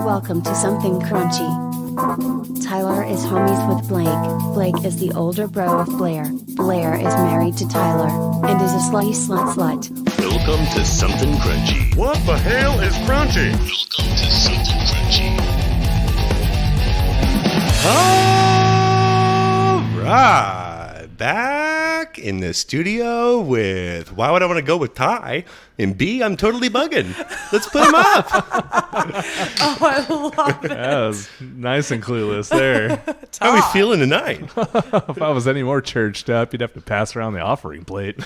Welcome to Something Crunchy. Tyler is homies with Blake. Blake is the older bro of Blair. Blair is married to Tyler and is a slutty slut. Welcome to Something Crunchy. What the hell is crunchy? Welcome to Something Crunchy. All right, back in the studio with why would I want to go with Ty? And B, I'm totally bugging. Let's put him up. Oh, I love it. That was nice and clueless there. How are we feeling tonight? If I was any more churched up, you'd have to pass around the offering plate.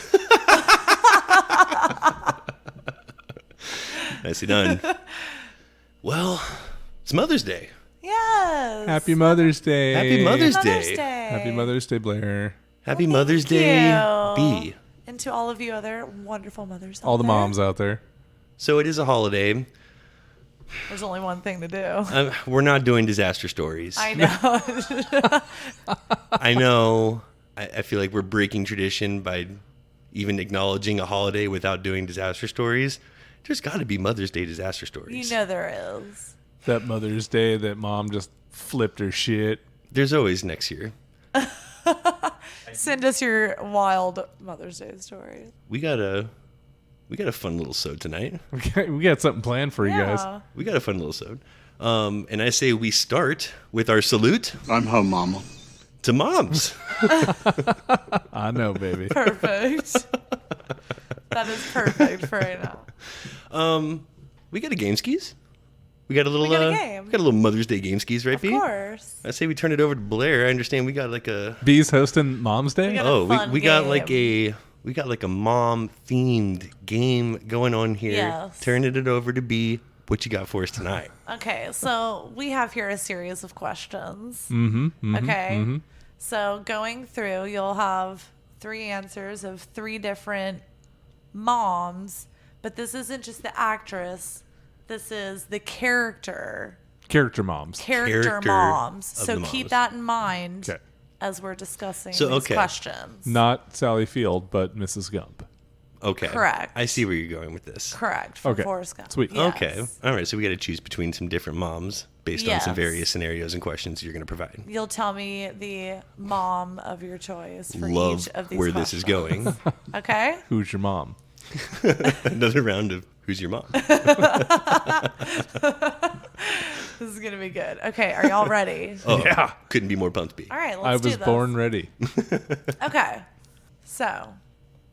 Nicely done. Well, it's Mother's Day. Yes. Happy Mother's Day. Happy Mother's Mother's Day. Day. Happy Mother's Day, Blair. Happy Well, Mother's thank Day, you. B. And to all of you other wonderful mothers out All the there. moms out there. So it is a holiday. There's only one thing to do. We're not doing disaster stories. I know. I know. I feel like we're breaking tradition by even acknowledging a holiday without doing disaster stories. There's got to be Mother's Day disaster stories. You know there is. That Mother's Day that mom just flipped her shit. There's always next year. Send us your wild Mother's Day stories. We got a fun little sode tonight. We got something planned for you guys. We got a fun little sode. And I say we start with our salute I'm home, Mama. to moms. I know, baby. Perfect. That is perfect for right now. We got a game skis. We got a little got a game. We got a little Mother's Day game skis, right, Of B? course. I say we turn it over to Blair. I understand we got like a B's hosting Mom's Day? We got a fun we got game. like a mom themed game going on here. Yes. Turning it over to B. What you got for us tonight? Okay, so we have here a series of questions. Okay. So going through, you'll have 3 answers of 3 different moms, but this isn't just the actress. This is the character moms. Character moms. of So the keep moms. that in mind Okay. as we're discussing So, these okay. questions. Not Sally Field, but Mrs. Gump. Okay. Correct. I see where you're going with this. Correct. From Okay. Forrest Gump. Sweet. Yes. Okay. All right. So we got to choose between some different moms based on some Yes. various scenarios and questions you're going to provide. You'll tell me the mom of your choice for Love each of these where questions. this is going. Okay? Who's your mom? Another round of Who's Your Mom? This is going to be good. Okay, are y'all ready? Oh, Yeah. Couldn't be more pumped, B. All right, I let's do was this. born ready. Okay. So,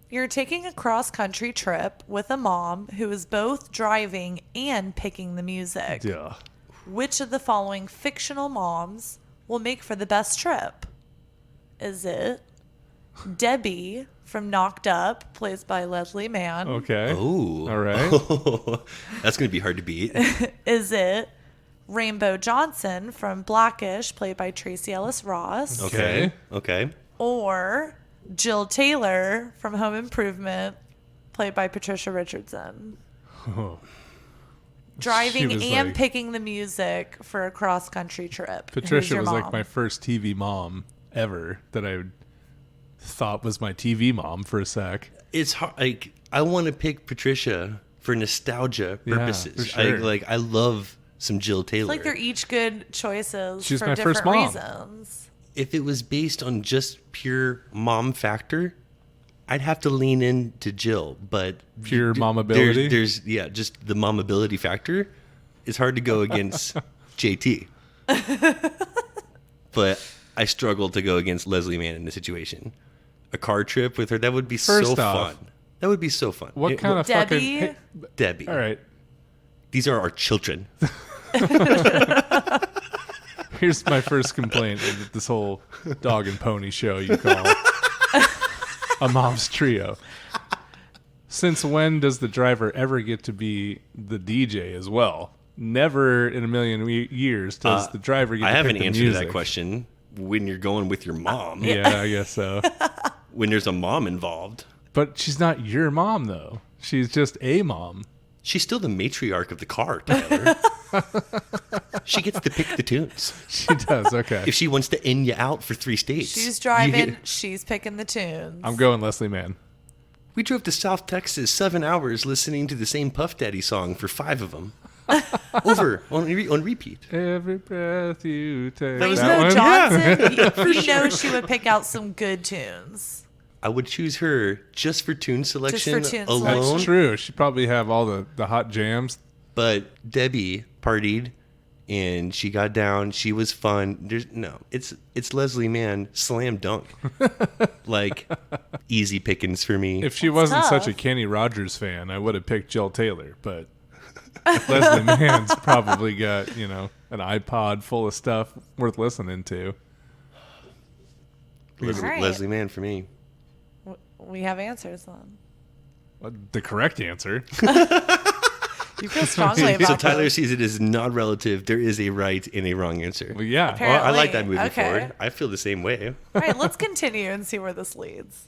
you're taking a cross-country trip with a mom who is both driving and picking the music. Yeah. Which of the following fictional moms will make for the best trip? Is it Debbie from Knocked Up, plays by Leslie Mann? Okay. Oh. All right. That's going to be hard to beat. Is it Rainbow Johnson from Blackish, played by Tracy Ellis Ross? Okay. Okay. Or Jill Taylor from Home Improvement, played by Patricia Richardson? Oh. Driving She was and like- picking the music for a cross-country trip. Who's Patricia your was like mom? my first TV mom ever that I thought was my TV mom for a sec. It's hard. Like, I want to pick Patricia for nostalgia Yeah, purposes. for sure. I love some Jill Taylor. Like they're each good choices She's for my different first mom. reasons. If it was based on just pure mom factor, I'd have to lean into Jill, but Pure momability? There's just the momability factor. It's hard to go against JT, but I struggle to go against Leslie Mann in this situation. A car trip with her, that would be First so off, fun. That would be so fun. What kind of Debbie? fucking... Hey, Debbie? all right. These are our children. Here's my first complaint of this whole dog and pony show you call a mom's trio. Since when does the driver ever get to be the DJ as well? Never in a million years does the driver get I to have pick an the answer to music. that question. When you're going with your mom, Yeah, I guess so. when there's a mom involved, But she's not your mom, though. She's just a mom. she's still the matriarch of the car, Tyler. She gets to pick the tunes. She does, okay. If she wants to end you out for 3 states. She's you driving, hear- she's picking the tunes. I'm going Leslie Mann. We drove to South Texas 7 hours listening to the same Puff Daddy song for 5 of them. on repeat. Every breath you take. Rainbow Johnson, you know sure. she would pick out some good tunes. I would choose her just for tune selection tune alone. selection. That's true. She'd probably have all the hot jams. But Debbie partied and she got down. She was fun. It's Leslie Mann, slam dunk. Like, easy pickings for me. If she wasn't such a tough. Kenny Rogers fan, I would have picked Jill Taylor. But Leslie Mann's probably got, an iPod full of stuff worth listening to. Right. Leslie Mann for me. We have answers then. The correct answer. You feel strongly about So Tyler this. sees it as not relative. There is a right and a wrong answer. Well, yeah. Apparently. Well, I like that moving Okay. forward. I feel the same way. All right, let's continue and see where this leads.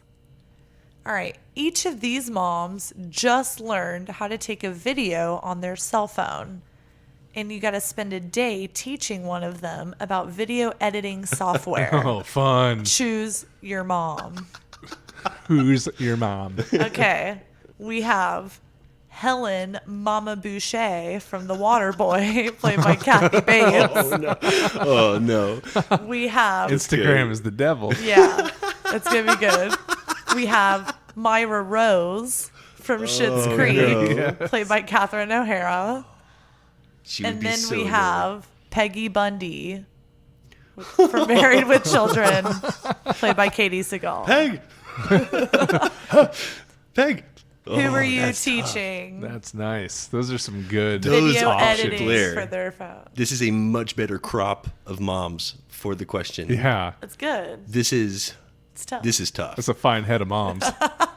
All right, each of these moms just learned how to take a video on their cell phone. And you got to spend a day teaching one of them about video editing software. Oh, fun. Choose your mom. Who's your mom? Okay, we have Helen Mama Boucher from The Waterboy, played by Kathy Bates. Oh, no. We have... Instagram is the devil. Yeah, it's going to be good. We have Myra Rose from Schitt's Creek, played by Catherine O'Hara. She would And be then so we good. have Peggy Bundy from Married with Children, played by Katie Seagal. Peg! Peg! Who were you that's tough. teaching That's nice. Those are some good Those video options, editing Blair. for their phone? This is a much better crop of moms for the question. Yeah. It's good. This is It's tough. tough. That's a fine head of moms.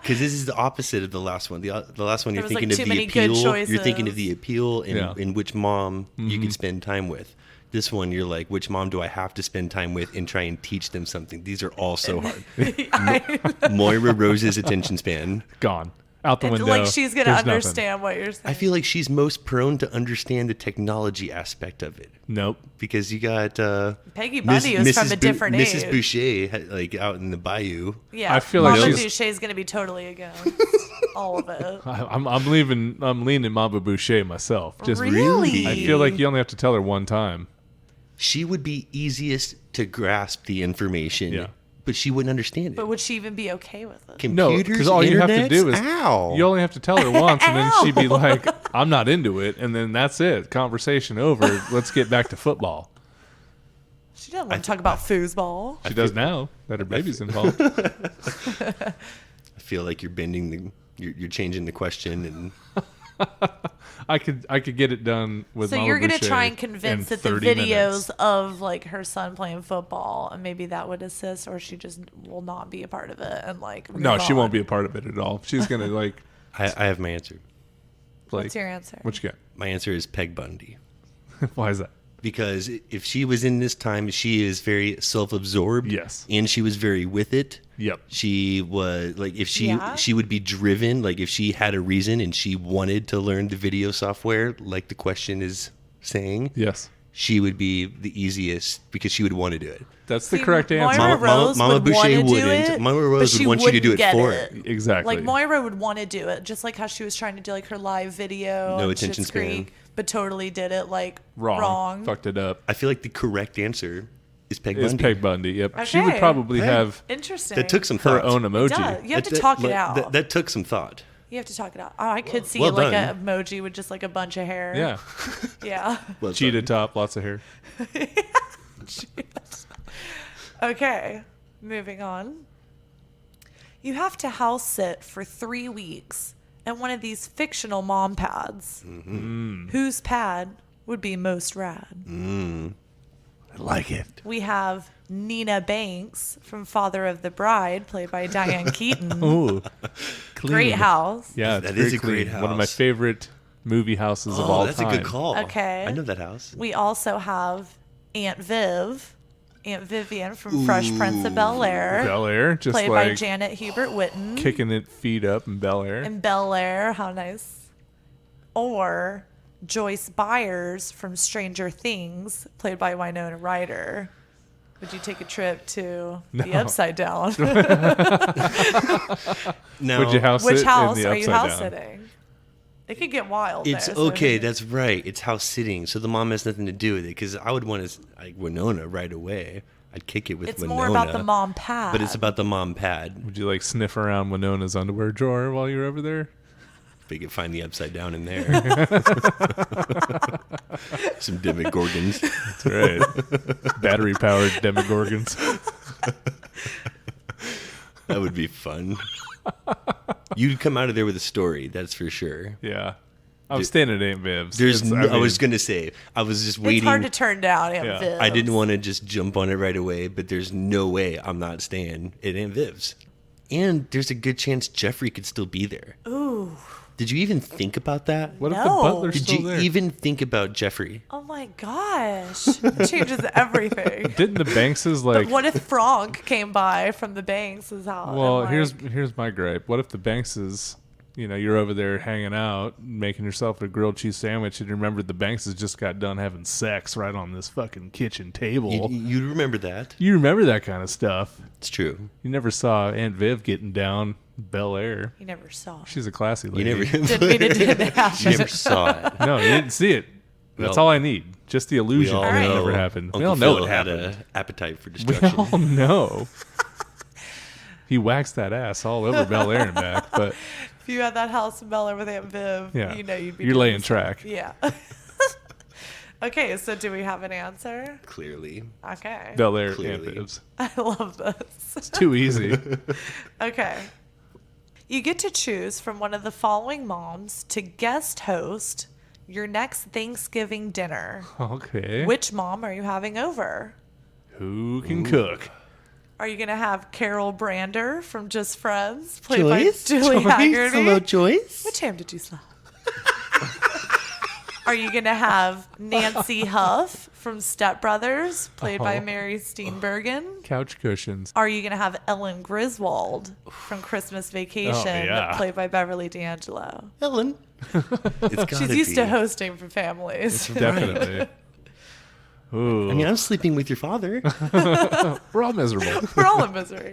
Because this is the opposite of the last one. The last one, you're was, like, thinking of too the many good appeal. You're thinking choices. of the appeal and Yeah. in which mom you could spend time with. This one, you're like, which mom do I have to spend time with and try and teach them something? These are all so hard. Moira Rose's attention span. Gone. Out the window. Like she's going to There's nothing. understand what you're saying. I feel like she's most prone to understand the technology aspect of it. Nope. Because you got Peggy Bundy was from a different Mrs. age. Boucher, like out in the bayou. Yeah, I feel like Mama she's- Boucher's going to be totally against all of it. I'm leaning Mama Boucher myself. Just Really? I feel like you only have to tell her one time. She would be easiest to grasp the information, Yeah. but she wouldn't understand it. But would she even be okay with it? No, Computers, because all you have to internets? do is Ow. you only have to tell her once, and then she'd be like, "I'm not into it," and then that's it. Conversation over. Let's get back to football. She doesn't want to talk about foosball. She does now that her baby's involved. I feel like you're bending you're changing the question, and I could get it done with. So Mama you're going to Boucher try and convince in that the 30 videos minutes. of like her son playing football and maybe that would assist, or she just will not be a part of it and like. No, move she on. won't be a part of it at all. She's gonna like. I have my answer. like What's your answer? What you My answer is Peg Bundy. got? Why is that? Because if she was in this time, she is very self-absorbed. Yes. And she was very with it. Yep. She was like, if she Yeah. she would be driven, like if she had a reason and she wanted to learn the video software, like the question is saying, Yes, she would be the easiest because she would want to do it. that's the See, correct answer. Moira Rose Mama would Boucher want to do wouldn't. it, Moira but Rose she would want you to do wouldn't it get for it. her. Exactly. Like Moira would want to do it, just like how she was trying to do like her live video, No on attention Schitt's span. Creek, but totally did it like wrong. Fucked it up. I feel like the correct answer is Peg It's Bundy. Peg Bundy. Yep. She would Okay. probably Hey. have Interesting. That took some her thought. own emoji. Duh, you have to That- talk it like, out. That took some thought. You have to talk it out. Oh, I could see well like done. a emoji with just like a bunch of hair. Yeah. Yeah. Well Cheetah done. top, lots of hair. Okay. Moving on. You have to house sit for 3 weeks at one of these fictional mom pads. Mm-hmm. Whose pad would be most rad? I like it. We have Nina Banks from Father of the Bride, played by Diane Keaton. Ooh. Great house. Yeah, it's That very is a great clean. One of my house. favorite movie houses of Oh, all that's time. a good call. Okay. I know that house. We also have Aunt Vivian from Fresh Prince of Bel Air, Bel Air, just played by like Janet Hubert Whitten. kicking it feet up in Bel Air. In Bel Air, how nice. Or Joyce Byers from Stranger Things, played by Winona Ryder. Would you take a trip to No. the Upside Down? Now, Would you house Which sit house in the are you upside house down? sitting? It could get wild. it's there, so okay. if you- That's right. It's house sitting, so the mom has nothing to do with it. Because I would want to like Winona right away. I'd kick it with It's Winona. more about the mom pad. But it's about the mom pad. Would you like sniff around Winona's underwear drawer while you're over there? If we could find the upside down in there. Some Demogorgons. That's right. Battery powered Demogorgons. That would be fun. You'd come out of there with a story, that's for sure. Yeah. I'm staying at Aunt Viv's. There's, It's- I mean, was gonna say, I was just it's waiting. hard to turn down Aunt Yeah. Viv's. I didn't want to just jump on it right away, but there's no way I'm not staying at Aunt Viv's. And there's a good chance Jeffrey could still be there. Ooh. Did you even think about that? What if the No. butler's Did still you there? even think about Jeffrey? Oh my gosh. It changes everything. Didn't the Bankses like? But what if Frank came by from the Banks' house? Well, and, here's my gripe. What if the Bankses, you're over there hanging out, making yourself a grilled cheese sandwich, and you remember the Bankses just got done having sex right on this fucking kitchen table. You remember that? You remember that kind of stuff. It's true. You never saw Aunt Viv getting down Bel Air. You never saw. She's a classy You lady. never, Didn't mean it didn't you happen. never saw it. No, you didn't see it. That's Well, all I need. Just the illusion We all that it know never happened. Uncle We all know Phil it had happened. an appetite for We destruction. all know. He waxed that ass all over Bel Air and back, but If you had that house in Bel Air with Aunt Viv, yeah, you know you'd be you're doing laying this. track. Yeah. Okay, so do we have an answer? Clearly. Okay. Bel Air Clearly. Aunt Viv's. I love this. It's too easy. Okay. You get to choose from one of the following moms to guest host your next Thanksgiving dinner. Okay. Which mom are you having over? Who can cook? Are you going to have Carol Brander from Just Friends, played Joyce? by Julie Haggerty? Hello, Joyce. Which ham did you slap? Are you going to have Nancy Huff from Step Brothers, played by Oh. Mary Steenburgen? Couch cushions. Are you going to have Ellen Griswold from Christmas Vacation, yeah. played by Beverly D'Angelo? Ellen. It's gotta She's used be. to hosting for families. Definitely. Ooh. I mean, I'm sleeping with your father. we're all miserable. We're all in misery.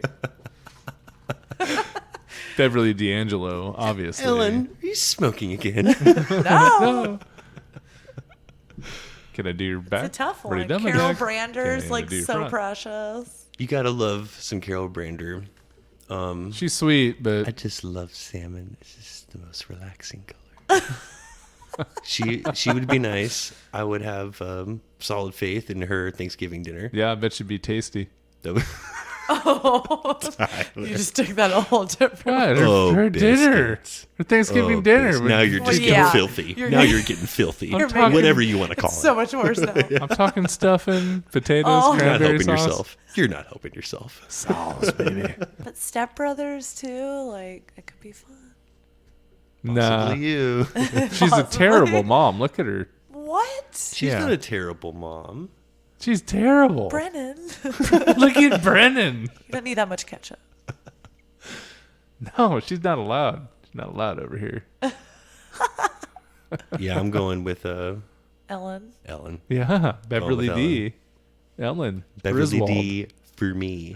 Beverly D'Angelo, obviously. Ellen, are you smoking again? No, Can I do your back? it's a tough Already one. done my Carol back. Brander's Can I like do your so front? precious. You gotta love some Carol Brander. She's sweet, I but just love salmon. It's just the most relaxing color. she would be nice. I would have solid faith in her Thanksgiving dinner. yeah, I bet she'd be tasty. That would- Oh, you just took that a whole different. God, her, Oh, her dinner. biscuits. Her Thanksgiving Oh, dinner. biscuits. Now you're Well, just yeah. getting filthy. You're Now getting- you're getting filthy. You're making- Whatever you want to call It's it. so much worse now. I'm talking stuffing, potatoes, Oh. You're not cranberry helping sauce. yourself. You're not helping yourself. Sauce, baby. But Step Brothers too, like it could be fun. Nah, Possibly you. she's a terrible mom. Look at her. What? She's Yeah. not a terrible mom. She's terrible. Brennan, Look at Brennan. you don't need that much ketchup. No, she's not allowed. She's not allowed over here. Yeah, I'm going with Ellen, Ellen. Yeah, Beverly with D. Ellen. Beverly Griswold. D for me.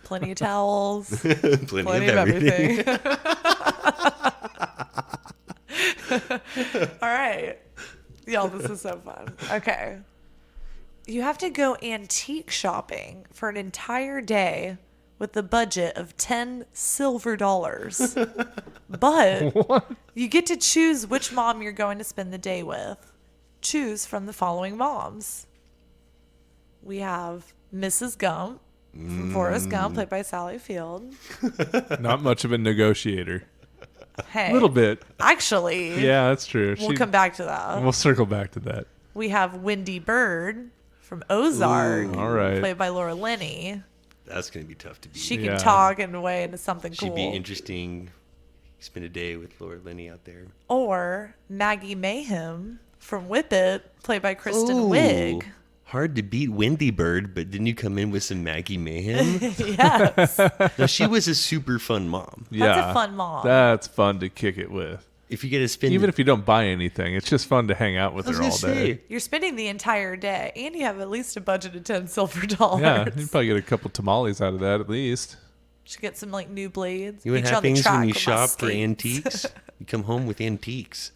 plenty of towels, Plenty, plenty of everything. All right. Y'all, this is so fun. Okay. You have to go antique shopping for an entire day with the budget of $10 silver. But What? you get to choose which mom you're going to spend the day with. Choose from the following moms. We have Mrs. Gump from Forrest Gump, played by Sally Field. Not much of a negotiator. Hey. A little bit. Actually, Yeah, that's true. we'll come back to that. We'll circle back to that. We have Wendy Bird from Ozark, All right. played by Laura Linney. That's going to be tough to beat. She Yeah. can talk in a way into something She'd cool. be interesting. Spend a day with Laura Linney out there. Or Maggie Mayhem from Whip It, played by Kristen Ooh, Wiig. Hard to beat Wendy Bird, but didn't you come in with some Maggie Mayhem? Yes. No, she was a super fun mom. Yeah. a fun mom. That's fun to kick it with. If you get to spend, Even if you don't buy anything, it's just fun to hang out with I was her gonna all day. say, You're spending the entire day, and you have at least a budget of 10 silver dollars. Yeah, you probably get a couple tamales out of that at least. Should get some like new blades. you know what Meet on the happens track when you with my shop for skates. antiques? You come home with antiques.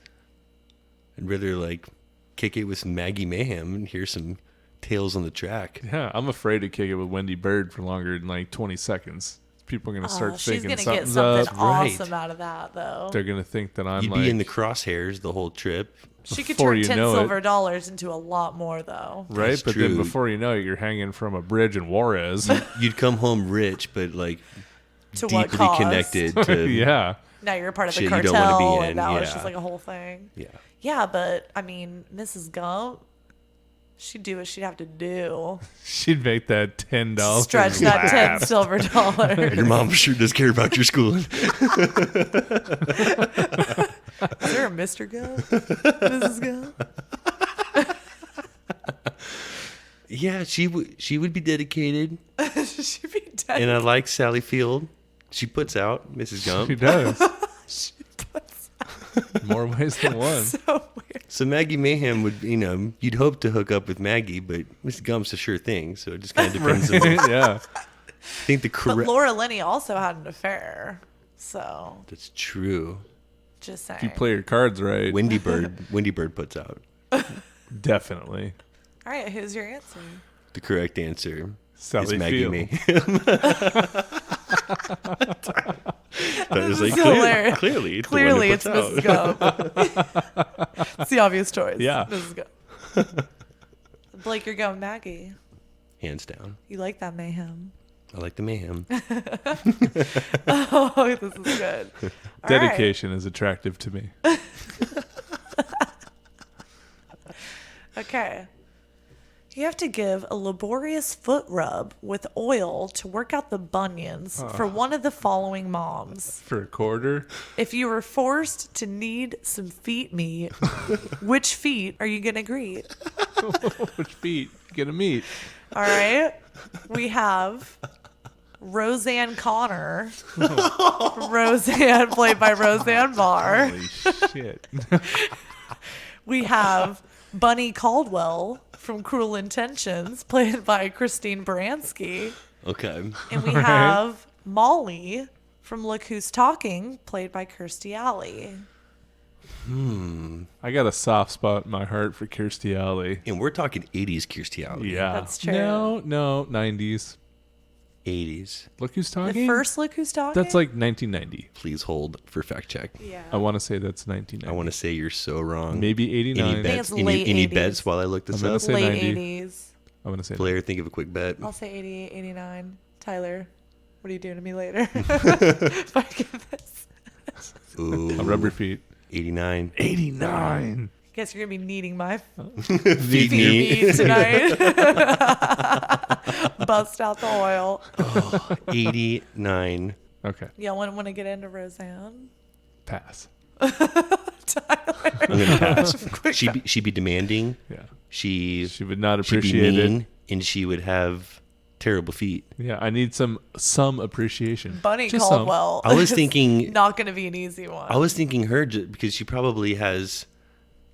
I'd rather like kick it with some Maggie Mayhem and hear some tales on the track. Yeah, I'm afraid to kick it with Wendy Bird for longer than like 20 seconds. People are going to start She's thinking gonna get something's something up. Right. awesome out of that, though. They're going to think that I'm You'd like, be in the crosshairs the whole trip. She could before turn you 10 know it. silver dollars into a lot more, though. right? That's But then true. before you know it, you're hanging from a bridge in Juarez. You'd come home rich, but like To what deeply cost? connected to yeah. Now you're a part of the Shit you cartel, don't wanna be in, and now it's yeah. just like a whole thing. Yeah. Yeah, but I mean, Mrs. Gump, she'd do what she'd have to do. She'd make that $10. Stretch that 10 last. silver dollars. Your mom sure does care about your schooling. Is there a Mr. Gump? Mrs. Gump? Yeah, she would be dedicated, She'd be dead. and I like Sally Field. She puts out Mrs. She Gump. does. More ways than one. So weird. So Maggie Mayhem would, you'd hope to hook up with Maggie, but Mrs. Gump's a sure thing. So it just kind of depends on. I yeah. think the But correct. Laura Linney also had an affair. So, That's true. just saying. If you play your cards right, Wendy Bird puts out. definitely. All right, who's your answer? The correct answer Sally is Maggie Field. Mayhem. That was like hilarious. clearly, it's Clearly, the it's one who Mrs. puts out. Gump. It's the obvious choice. Yeah. Mrs. Gump. Blake, you're going Maggie. Hands down. You like that mayhem. I like the mayhem. Oh, this is good. All right. Dedication is attractive to me. Okay. You have to give a laborious foot rub with oil to work out the bunions for one of the following moms. For a quarter, If you were forced to knead some feet meat, which feet are you going to greet? which feet get a meet? All right. We have Roseanne Connor. Roseanne, played by Roseanne Barr. Holy shit. We have Bunny Caldwell from Cruel Intentions, played by Christine Baranski. Okay. And we have Molly from Look Who's Talking, played by Kirstie Alley. I got a soft spot in my heart for Kirstie Alley. And we're talking 80s Kirstie Alley. Yeah. That's true. No, 90s. 80s. Look Who's The Talking? first Look Who's Talking? That's like 1990. Please hold for fact check. Yeah. I want to say that's 1990. I want to say you're so wrong. Maybe 89. Any think bets? it's late Any 80s. bets while I look this I'm gonna up? say Late 90. 80s. I'm going to say Blair, think of a quick bet. I'll say 88, 89. Tyler, what are you doing to me later? If I get this. Ooh, I'll rub your feet. 89. 89. Guess you're going to be needing my Feed feet me. tonight. Bust out the oil. 89. Okay. Yeah, want to get into Roseanne? Pass. I'm gonna pass. Quick She'd be demanding. Yeah. She She would not she'd be appreciate it. mean, and she would have terrible feet. Yeah, I need some appreciation. Bunny Just some. Caldwell. I was is thinking- not going to be an easy one. I was thinking her because she probably has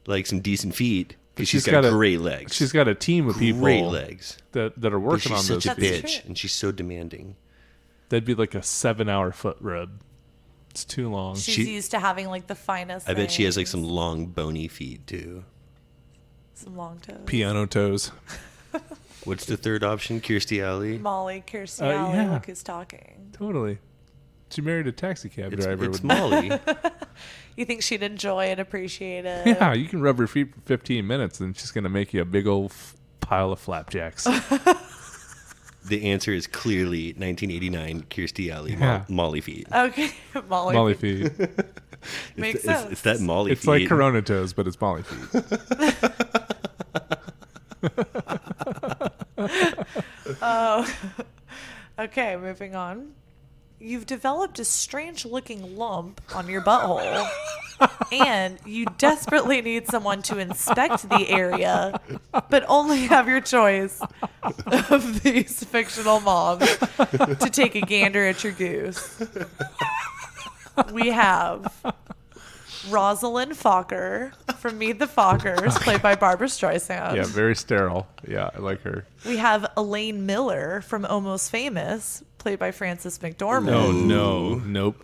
like some decent feet because she's She's got got a- great legs. She's got a team of people great legs. that are But working she's on those such a feet. That's bitch, true. and she's so demanding. That'd be like a 7-hour foot rub. It's too long. She's she- used to having like the finest. I bet she has like things. some long bony feet too. Some long toes. Piano toes. What's the third option? Kirstie Alley. Molly, Kirstie Uh, Alley, yeah. Look Who's Talking. Totally. She married a taxi cab It's driver. it's with- Molly. You think she'd enjoy and appreciate it? Yeah, you can rub her feet for 15 minutes and she's going to make you a big old pile of flapjacks. The answer is clearly 1989 Kirstie Alley Yeah. Molly feet. Okay, Molly. Molly feet. Makes it's, sense. It's that Molly It's feet. like Corona toes, but it's Molly feet. Okay, moving on. You've developed a strange looking lump on your butthole, and you desperately need someone to inspect the area, but only have your choice of these fictional moms to take a gander at your goose. We have Rosalind Fokker from Meet the Fockers, played by Barbara Streisand. Yeah, very sterile. Yeah, I like her. We have Elaine Miller from Almost Famous, played by Frances McDormand. Oh, no. Nope.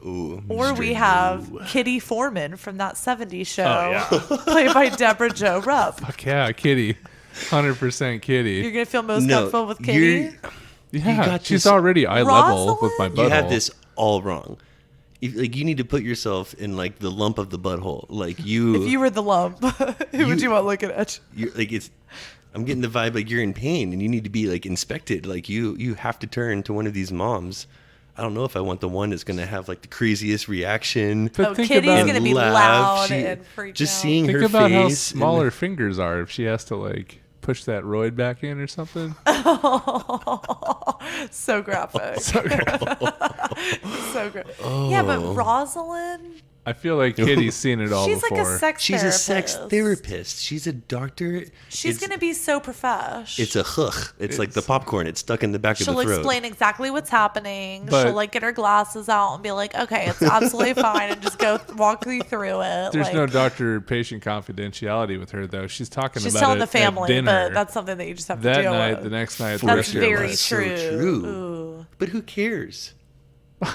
Or we have Kitty Foreman from That 70s Show, Oh, played by Deborah Jo Rupp. Fuck yeah, Kitty. 100% Kitty. You're going to feel most No, comfortable with Kitty? Yeah, got she's this- already eye level with my Rosalind? butthole. You have this all wrong. You need to put yourself in like the lump of the butthole. Like If you were the lump, who would you want looking at? you're like it's. I'm getting the vibe like you're in pain and you need to be like inspected. Like you have to turn to one of these moms. I don't know if I want the one that's gonna have like the craziest reaction. But Oh, think Kitty's about, going to be laugh. loud She- and freaked just out. seeing think her about how face small and- her fingers are if she has to like push that roid back in or something. So graphic. So graphic. Yeah, but Rosalind, I feel like Kitty's seen it all she's before. like a sex She's therapist. a sex therapist. She's a doctor. She's going to be so profesh. It's a hook. It's like the popcorn. It's stuck in the back She'll of the throat. explain exactly what's happening. But- She'll like get her glasses out and be like, "Okay, it's absolutely fine," and just go walk you through it. There's like, no doctor-patient confidentiality with her, though. She's talking she's about telling it the family, at dinner. but that's something that you just have to that deal night, with. the next night, the That's rest of your very life. So true. true. Ooh. But who cares?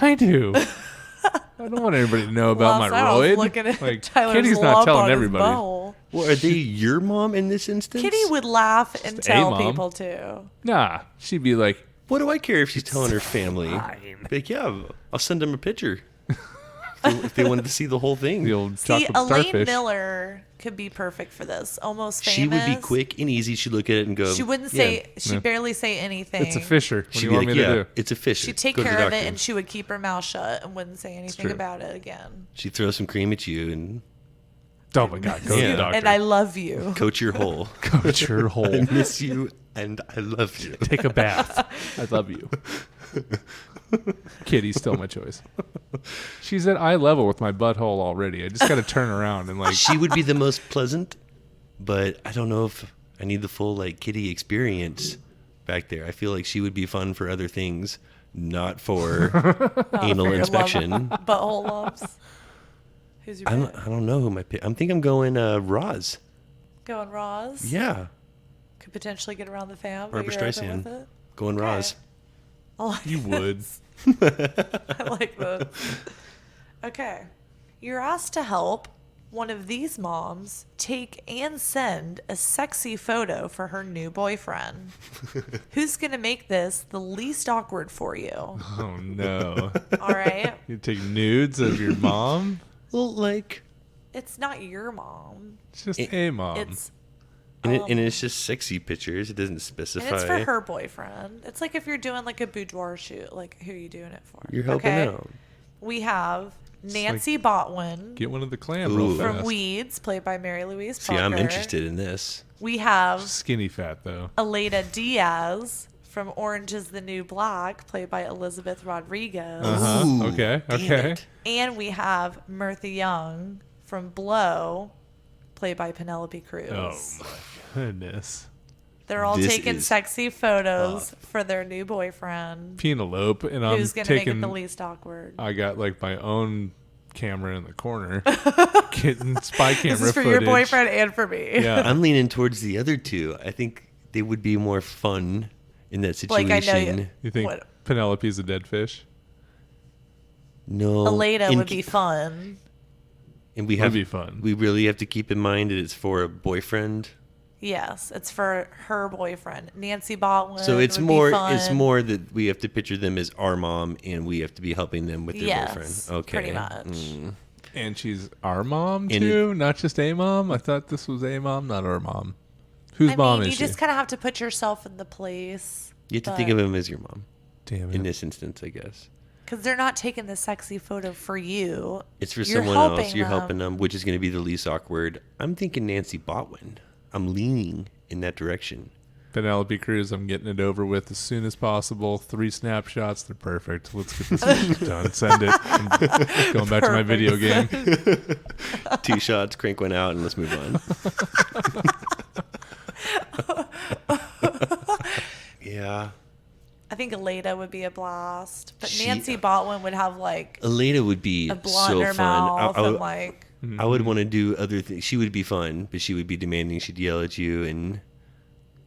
I do. I don't want anybody to know about Last my night I was roid. looking at Like, Tyler's Kitty's not lump telling on his everybody. butthole. Well, are they your mom in this instance? Kitty would laugh and a tell mom. people too. Nah, she'd be like, What do I care if she's telling her family? fine. Like, yeah, I'll send them a picture if they wanted to see the whole thing. the old See, chocolate Elaine starfish. Miller could be perfect for this. Almost famous. She would be quick and easy. She'd look at it and go. She wouldn't yeah. say. She'd Yeah. barely say anything. It's a fisher. What do She'd you be want like, me yeah, to do? it's a fish. She'd take Go to the care of it, doctor. and she would keep her mouth shut and wouldn't say anything true. about it again. She'd throw some cream at you and Oh my God, go to Yeah. the doctor. And I love you. coat your hole. Coach your I hole. miss you and I love you. Take a bath. I love you. Kitty's still my choice. She's at eye level with my butthole already. I just got to turn around and like. She would be the most pleasant, but I don't know if I need the full like kitty experience back there. I feel like she would be fun for other things, not for anal For your inspection. Butthole loves. Who's your pick? I don't know who my pick. I think I'm going Roz. Going Roz? Yeah, Could potentially get around the fam. Barbra but you're open Streisand. with it? going Okay. Roz. I like You would. I like this. Okay. You're asked to help one of these moms take and send a sexy photo for her new boyfriend. Who's going to make this the least awkward for you? Oh no. All right. You take nudes of your mom? Well, like, It's not your mom. It's just a mom. It's and it's just sexy pictures. It doesn't and specify. it's for her boyfriend. It's like if you're doing like a boudoir shoot, like who are you doing it for? You're helping out. We have Nancy Botwin Get one of the clam Ooh. real from fast. Weeds, played by Mary Louise See, Parker. I'm interested in this. We have Skinny fat though. Aleda Diaz from Orange is the New Black, played by Elizabeth Rodriguez. Uh-huh. Ooh, Okay, damn okay. it. And we have Mirtha Young from Blow, played by Penelope Cruz. Oh my goodness. They're all This taking is sexy photos for their new boyfriend, Penelope, and I'm who's going to make taking. it the least awkward. I got like my own camera in the corner, getting spy camera This is for footage. your boyfriend and for me. Yeah. I'm leaning towards the other two. I think they would be more fun in that Like, situation. I know you. You think What? Penelope's a dead fish? No. Aleda and would be fun. And we Would have be fun. We really have to keep in mind that it's for a boyfriend. Yes, it's for her boyfriend, Nancy Botwin. So it's would be more fun. it's more that we have to picture them as our mom and we have to be helping them with their Yes, boyfriend. Okay. pretty much. And she's our mom And too, not just a mom. I thought this was a mom, not our mom. Whose I mom mean, is you she? just kind of have to put yourself in the place. You have to think of him as your mom Damn in it. this instance, I guess. Because they're not taking the sexy photo for you. It's for You're someone else. helping You're them. helping them, which is going to be the least awkward. I'm thinking Nancy Botwin. I'm leaning in that direction. Penelope Cruz, I'm getting it over with as soon as possible. 3 snapshots, they're perfect. Let's get this done. Send it. I'm going back to my video game. 2 shots, crank one out, and let's move on. Yeah. I think Aleda would be a blast. But She- Nancy Botwin would have like Aleda would be a blunt so in her fun. mouth I- and like I would want to do other things. She would be fun, but she would be demanding. She'd yell at you, and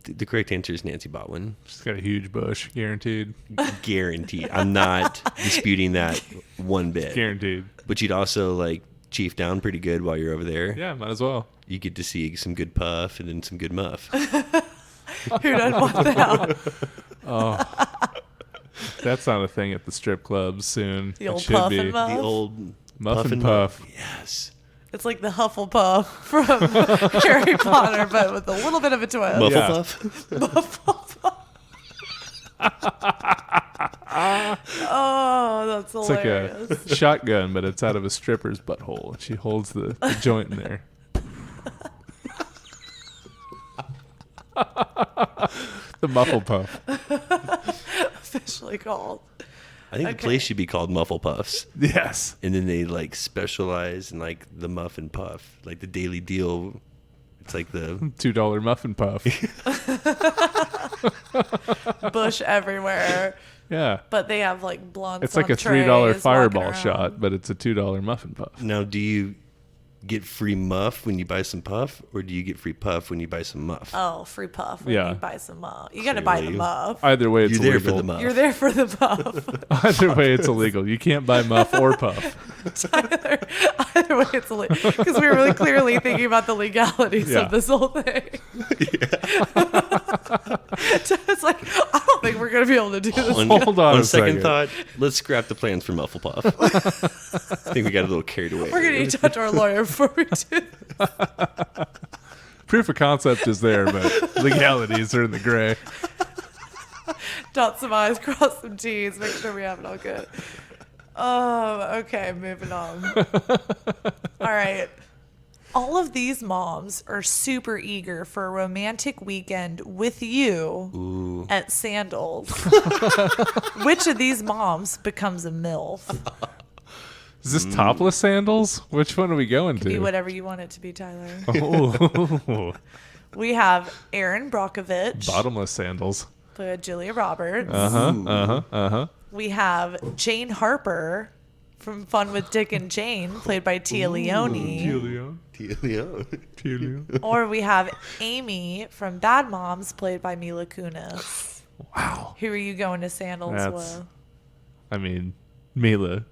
the correct answer is Nancy Botwin. She's got a huge bush, guaranteed. Guaranteed. I'm not disputing that one bit. Guaranteed. But you'd also like chief down pretty good while you're over there. Yeah, might as well. You get to see some good puff and then some good muff. Who doesn't want that? That's not a thing at the strip clubs soon. The old it should puff be. and muff? The old Muff and puff. Yes. It's like the Hufflepuff from Harry Potter, but with a little bit of a twist. Mufflepuff? Oh, that's It's hilarious. like a shotgun, but it's out of a stripper's butthole. She holds the joint in there. The muffle puff. Officially called. I think the place should be called Muffle Puffs. Yes. And then they like specialize in like the muff and puff, like the daily deal. It's like the $2 muffin puff. Bush everywhere. Yeah. But they have like blunts. It's like a on $3 trays fireball walking shot, around. but it's a $2 muffin puff. now. Do you get free muff when you buy some puff, or do you get free puff when you buy some muff? Oh, free puff when Yeah. you buy some muff. You got to buy the Clearly. muff. Either way, it's You're there illegal. for the muff. You're there for the puff. Either way, it's illegal. You can't buy muff or puff. Either way, it's illegal. Because we were really clearly thinking about the legalities Yeah. of this whole thing. It's like, I don't think we're going to be able to do this. Hold on a second second. thought, let's scrap the plans for Muffle Puff. I think we got a little carried away. We're going to need to talk to our lawyer before we do. Proof of concept is there, but legalities are in the gray. Dot some I's, cross some T's, make sure we have it all good. Oh, okay, moving on. All right. All of these moms are super eager for a romantic weekend with you at Sandals. Which of these moms becomes a MILF? Is this topless sandals? Which one are we going Be to? whatever you want it to be, Tyler. Oh, We have Erin Brockovich, bottomless sandals. played by Julia Roberts. We have Jane Harper from Fun with Dick and Jane, played by Tia Leone. Or we have Amy from Bad Moms, played by Mila Kunis. Wow. Who are you going to Sandals with? I mean, Mila.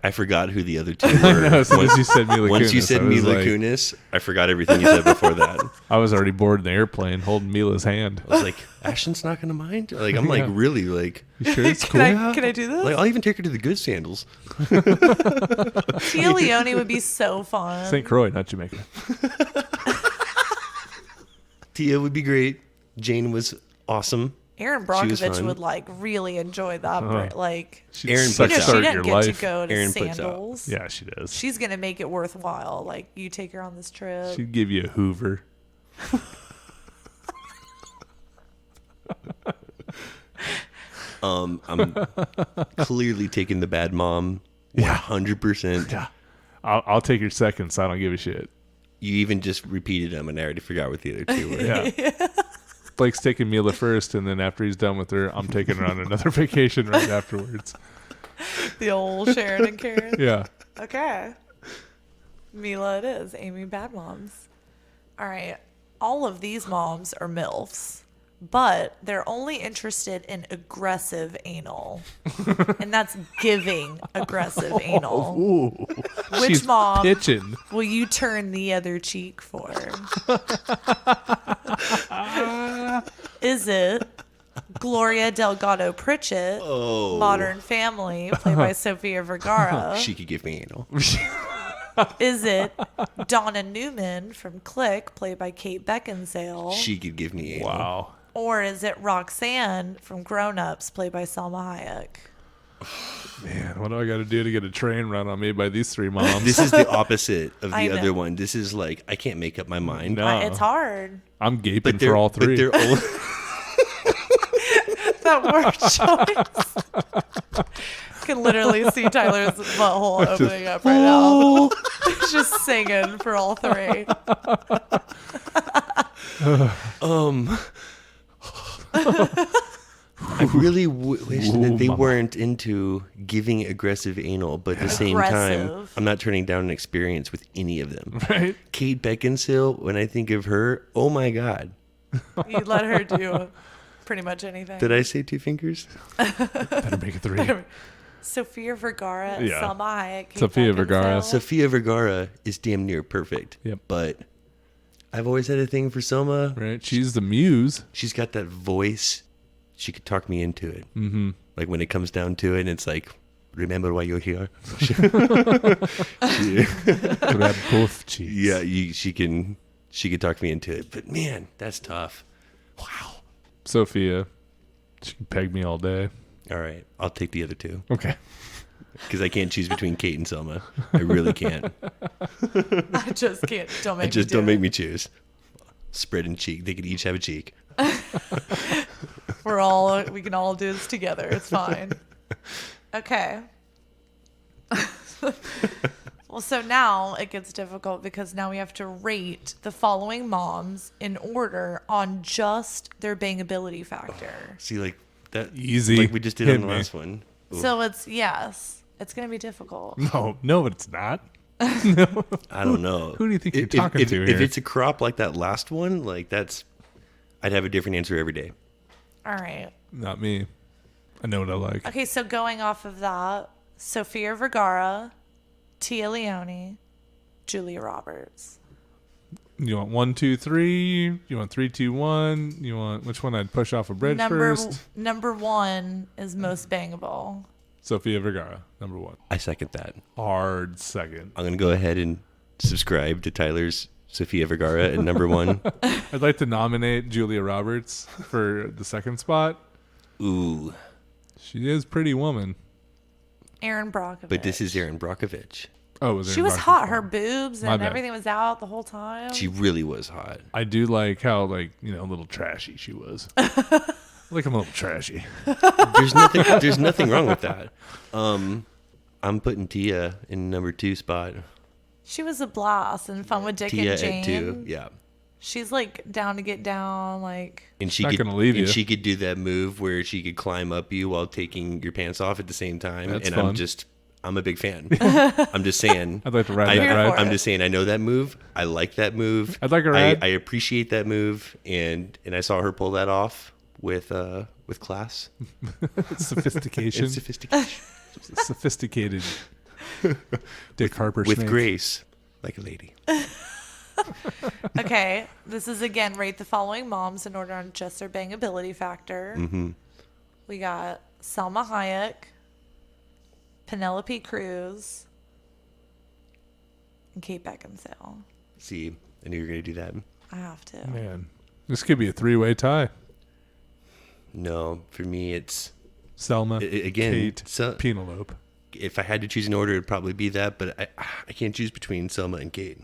I forgot who the other two were. No, as soon as you said Mila Once you Kunis, said I was Mila like- Kunis, I forgot everything you said before that. I was already bored in the airplane holding Mila's hand. I was like, Ashton's not gonna mind. Like I'm like really like. You sure it's cool? Can I do this? Like I'll even take her to the good sandals. Tia Leone would be so fun. St. Croix, not Jamaica. Tia would be great. Jane was awesome. Erin She was Brockovich fun. would like really enjoy that. Like, She'd Aaron suck puts out. she start didn't your get life. to go to Erin puts out. Sandals. Yeah, she does. She's gonna make it worthwhile. Like, you take her on this trip. She'd give you a Hoover. I'm clearly taking the bad mom. 100%. Yeah. I'll take your second, so I don't give a shit. You even just repeated them, and I already forgot what the other two were. Yeah. Blake's taking Mila first, and then after he's done with her, I'm taking her on another vacation right afterwards. The old Sharon and Karen. Yeah. Okay. Mila it is. Amy Bad Moms. All right. All of these moms are MILFs, but they're only interested in aggressive anal. And that's giving aggressive anal. Ooh. Which She's mom pitching. will you turn the other cheek for? Is it Gloria Delgado Pritchett, Modern Family, played by Sofia Vergara? She could give me anal. Is it Donna Newman from Click, played by Kate Beckinsale? She could give me anal. Wow. Or is it Roxanne from Grown Ups, played by Salma Hayek? Man, what do I got to do to get a train run on me by these three moms? This is the opposite of I the know. other one. This is like I can't make up my mind. No. It's hard. I'm gaping But they're for all three. But they're all, That word choice. Can literally see Tyler's butthole opening up right now. He's just singing for all three. I really wish that they mama. weren't into giving aggressive anal, but at the same time, Aggressive. I'm not turning down an experience with any of them. Right? Kate Beckinsale, when I think of her, oh my God. You let her do pretty much anything. Did I say 2 fingers? Better make it 3. Sofia Vergara, Yeah. Selma Hayek, Kate Sofia Vergara. Beckinsale. Sofia Vergara is damn near perfect. Yep. But I've always had a thing for Selma. Right? She's the muse. She's got that voice. She could talk me into it. Mm-hmm. Like when it comes down to it, and it's like, remember why you're here? Grab both cheeks. Yeah, she can talk me into it. But man, that's tough. Wow. Sophia. She can peg me all day. All right, I'll take the other 2 Okay. because I can't choose between Kate and Selma. I really can't. I just can't. Don't make Just me do don't make it. me choose. Spread and cheek. They could each have a cheek. We can all do this together. It's fine. Okay. Well, so now it gets difficult because now we have to rate the following moms in order on just their bangability factor. See, like that. Easy. Like we just did Hit on the me. last one. Ooh, So it's going to be difficult. No, it's not. I don't know. Who do you think you're If- talking if, to If here? it's a crop like that last one, like I'd have a different answer every day. All right. Not me. I know what I like. Okay, so going off of that, Sofia Vergara, Tia Leone, Julia Roberts. You want 1, 2, 3? You want 3, 2, 1? You want which one I'd push off a bridge first? Number 1 is most bangable. Sofia Vergara, number 1. I second that. Hard second. I'm gonna go ahead and subscribe to Tyler's Sofia Vergara at number 1. I'd like to nominate Julia Roberts for the second spot. Ooh, She is Pretty Woman. Aaron Brockovich. but this is Erin Brockovich. Oh, was She was hot. Her boobs My and bad. everything was out the whole time. She really was hot. I do like how a little trashy she was. Like I'm a little trashy. There's nothing wrong with that. I'm putting Tia in number 2 spot. She was a blast and fun with Dick Tia and Jane. at 2. Yeah. She's like down to get down. Like And she Not could gonna leave you. she could do that move where she could climb up you while taking your pants off at the same time. That's and fun. I'm a big fan. I'm just saying. I'd like to ride that Here ride. for I'm it. just saying. I know that move. I like that move. I'd like a ride. I appreciate that move, and I saw her pull that off with class Sophistication. and sophistication, Sophisticated. Dick Harper with snake. grace, like a lady. okay, this is again rate the following moms in order on just their bangability factor. Mm-hmm. We got Salma Hayek, Penelope Cruz, and Kate Beckinsale. See, I knew you were gonna do that. I have to. Man, this could be a 3-way tie. No, for me, it's Selma, again. Kate, So, Penelope. if I had to choose an order, it'd probably be that. But I can't choose between Selma and Kate.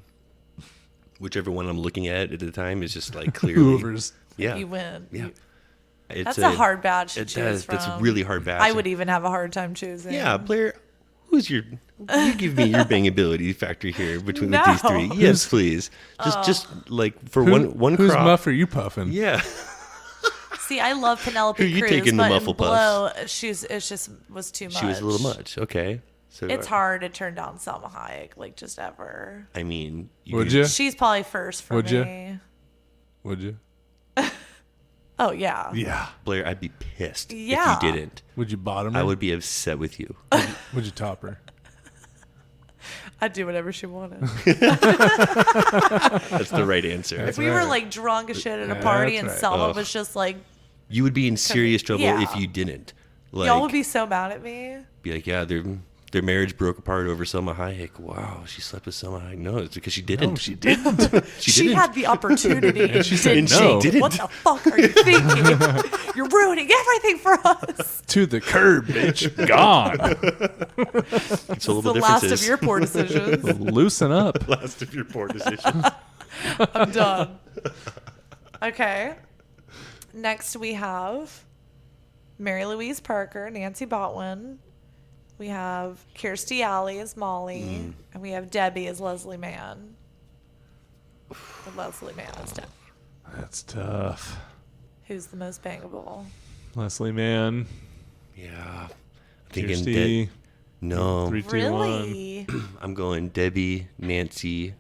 Whichever one I'm looking at the time is just like clearly. Whoever's Yeah. You win. Yeah. That's a hard batch to choose from. That's a really hard batch. I would even have a hard time choosing. Yeah, Blair, who's your? You give me your bangability factor here between No. these 3. Yes, please. Just like for one whose crop. muff are you puffing? Yeah. See, I love Penelope Who you Cruz, taking the but muffle in Blow, it just was too much. She was a little much. Okay. So It's hard to turn down Salma Hayek, like just ever. I mean, Would could- you? She's probably first for Would ya? me. Would you? Oh yeah. Yeah. Blair, I'd be pissed Yeah. if you didn't. Would you bottom her? I would be upset with you. Would you top her? I'd do whatever she wanted. That's the right answer. If we were like drunk as shit at a Yeah, party that's and right. Selma Ugh. was just like, You would be in serious trouble Yeah. if you didn't. Like, y'all would be so mad at me. be like, yeah, their marriage broke apart over Selma Hayek. Wow, she slept with Selma Hayek. No, it's because she didn't. No, she didn't. She She didn't. had the opportunity and she said didn't. no. She didn't. What the fuck are you thinking? You're ruining everything for us. To the curb, bitch. Gone. Consolable The last of differences. your poor decisions. Loosen up. last of your poor decisions. I'm done. Okay. Next we have Mary Louise Parker, Nancy Botwin. We have Kirstie Alley as Molly. And we have Debbie as Leslie Mann. The Leslie Mann is Debbie. That's tough. Who's the most bangable? Leslie Mann. Yeah. I'm thinking Kirsty. No. 3, 2, 1. Really? I'm going Debbie, Nancy,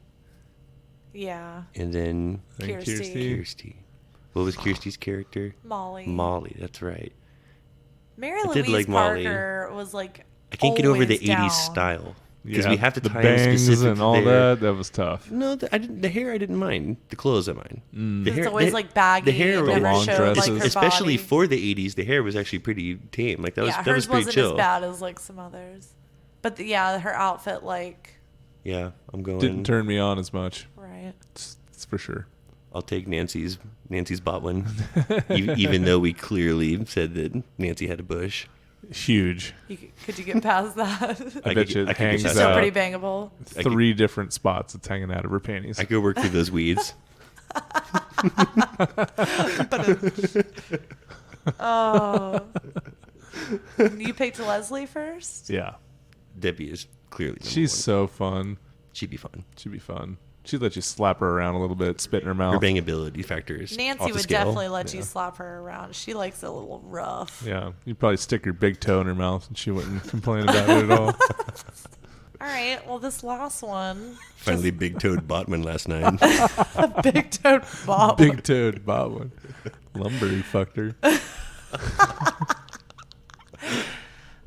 Yeah. and then I think Kirsty. Kirsty. What was Kirsty's character? Molly. Molly, that's right. Mary I did Louise like Molly. Parker was like. I can't get over the always 80s down. style. Because Yeah, we have to the tie in bangs specific and all there. that was tough. No, the hair I didn't mind. The clothes I mind. The It's always like baggy. The hair, it was- never long showed dresses. like her especially body. for the 80s, the hair was actually pretty tame. Like that was Yeah, that was hers pretty wasn't chill. as bad as like some others. But yeah, her outfit, like, Yeah, I'm going. Didn't turn me on as much. right. It's for sure. I'll take Nancy's bought one, even though we clearly said that Nancy had a bush. Huge. Could you get past that? I bet you it could hangs get Still out. past pretty bangable. I 3 different spots it's hanging out of her panties. I could work through those weeds. Oh. You picked Leslie first? Yeah. Debbie is clearly number She's one. so fun. She'd be fun. She'd be fun. She'd let you slap her around a little bit, spit in her mouth. Her bangability factor is Nancy off the would scale. definitely let you slap her around. She likes it a little rough. Yeah. You'd probably stick your big toe in her mouth and she wouldn't complain about it at all. All right. Well, this last one, Finally, big toed Botman last night. big toed Bob. Big toed Bob one. Lumber, he fucked her.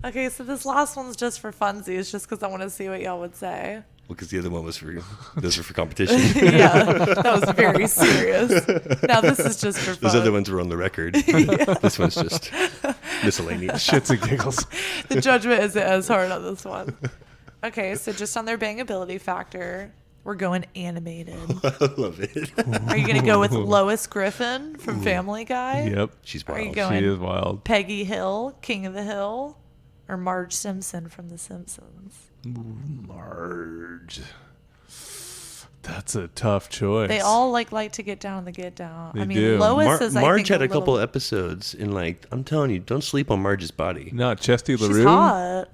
Okay, so this last one's just for funsies, just because I want to see what y'all would say. Because the other one was for those were for competition. Yeah, that was very serious. Now this is just for fun. Those other ones were on the record. This one's just miscellaneous. Shits and giggles. The judgment isn't as hard on this one. Okay, so just on their bangability factor, we're going animated. I love it. Are you going to go with Lois Griffin from Family Guy? Yep. She's Are you wild. going She is wild. Peggy Hill, King of the Hill, or Marge Simpson from The Simpsons? Marge. That's a tough choice. They all like to get down and get down. They I mean, do. Lois is I Marge think, had a couple little, episodes, and like I'm telling you, don't sleep on Marge's body. Not Chesty She's LaRue. hot.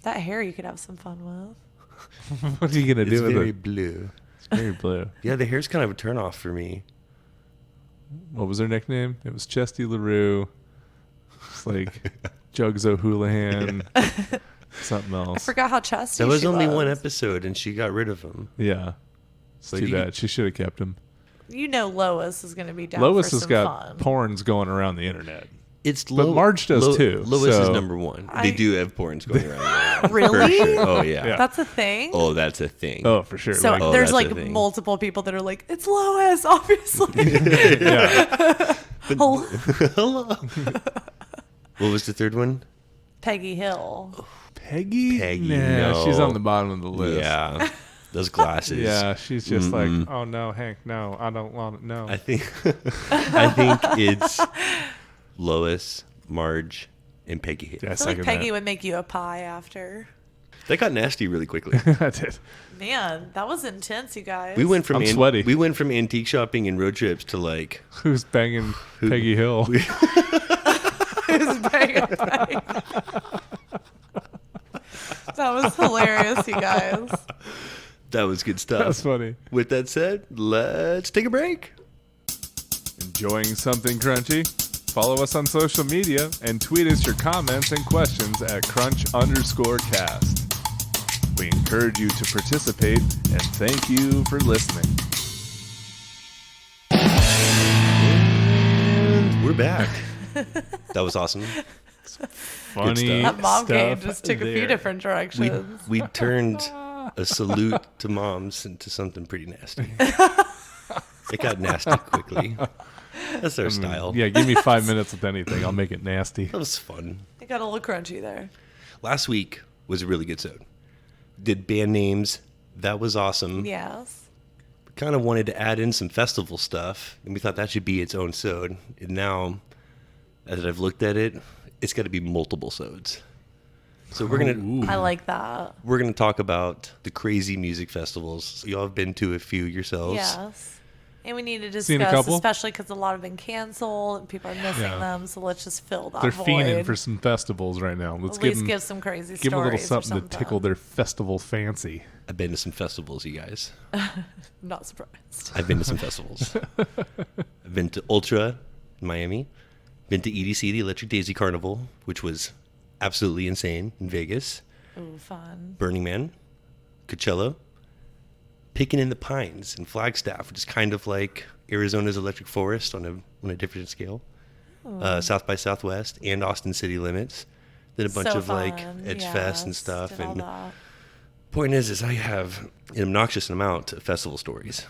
That hair you could have some fun with. What are you gonna It's do with very it? blue. It's very blue. Yeah, the hair's kind of a turnoff for me. What was her nickname? It was Chesty LaRue. It's like Jugs O'Houlihan. Something else. I forgot how chesty There was she only one episode, and she got rid of him. Yeah. It's Like too you- bad. She should have kept him. You know Lois is going to be down Lois for has some got fun. porns going around the internet. It's But Marge does too, Lois is so- number one. I- They do have porns going around. Really? For sure. Oh yeah. Yeah. That's a thing? Oh, that's a thing. Oh, for sure. So Like, Oh, there's that's like a thing. multiple people that are like, it's Lois, obviously. yeah. Hello. Hello. What was the third one? Peggy Hill. Peggy? Peggy, Nah, no. she's on the bottom of the list. Yeah, those glasses. Yeah, she's just like, oh no, Hank, no, I don't want it. No. I think it's Lois, Marge, and Peggy Hill. Yeah, I feel like second Peggy that. would make you a pie after. That got nasty really quickly. I did. Man, that was intense, you guys. We went from I'm sweaty. We went from antique shopping and road trips to like Who's banging Peggy Hill? Who's banging Peggy? That was hilarious, you guys. that was good stuff. That's funny. With that said, let's take a break. Enjoying something crunchy? Follow us on social media and tweet us your comments and questions at crunch_cast. We encourage you to participate and thank you for listening. And we're back. That was awesome. Funny That mom game stuff just took a few there. different We directions. we turned a salute to moms into something pretty nasty. It got nasty quickly. That's our style. Yeah, give me 5 minutes with anything. I'll make it nasty. That was fun. It got a little crunchy there. Last week was a really good episode. Did band names. That was awesome. Yes. Kind of wanted to add in some festival stuff, and we thought that should be its own sode. And now, as I've looked at it, it's got to be multiple sods. So we're gonna I like that. we're gonna talk about the crazy music festivals. So y'all have been to a few yourselves. Yes. And we need to Seen a discuss, couple? especially because a lot have been canceled and people are missing Yeah. them. So let's just fill that They're void. fiending for some festivals right now. Let's At give least them, give some crazy give them a little stories or something to tickle their festival fancy. I've been to some festivals, you guys. Not surprised. I've been to some festivals. I've been to Ultra in Miami. Been to EDC, the Electric Daisy Carnival, which was absolutely insane in Vegas. Ooh, fun. Burning Man, Coachella, Picking in the Pines in Flagstaff, which is kind of like Arizona's Electric Forest on a different scale. South by Southwest and Austin City Limits. Then a bunch So of like fun. Edge Yes, Fest and stuff. did all And that. point is I have an obnoxious amount of festival stories.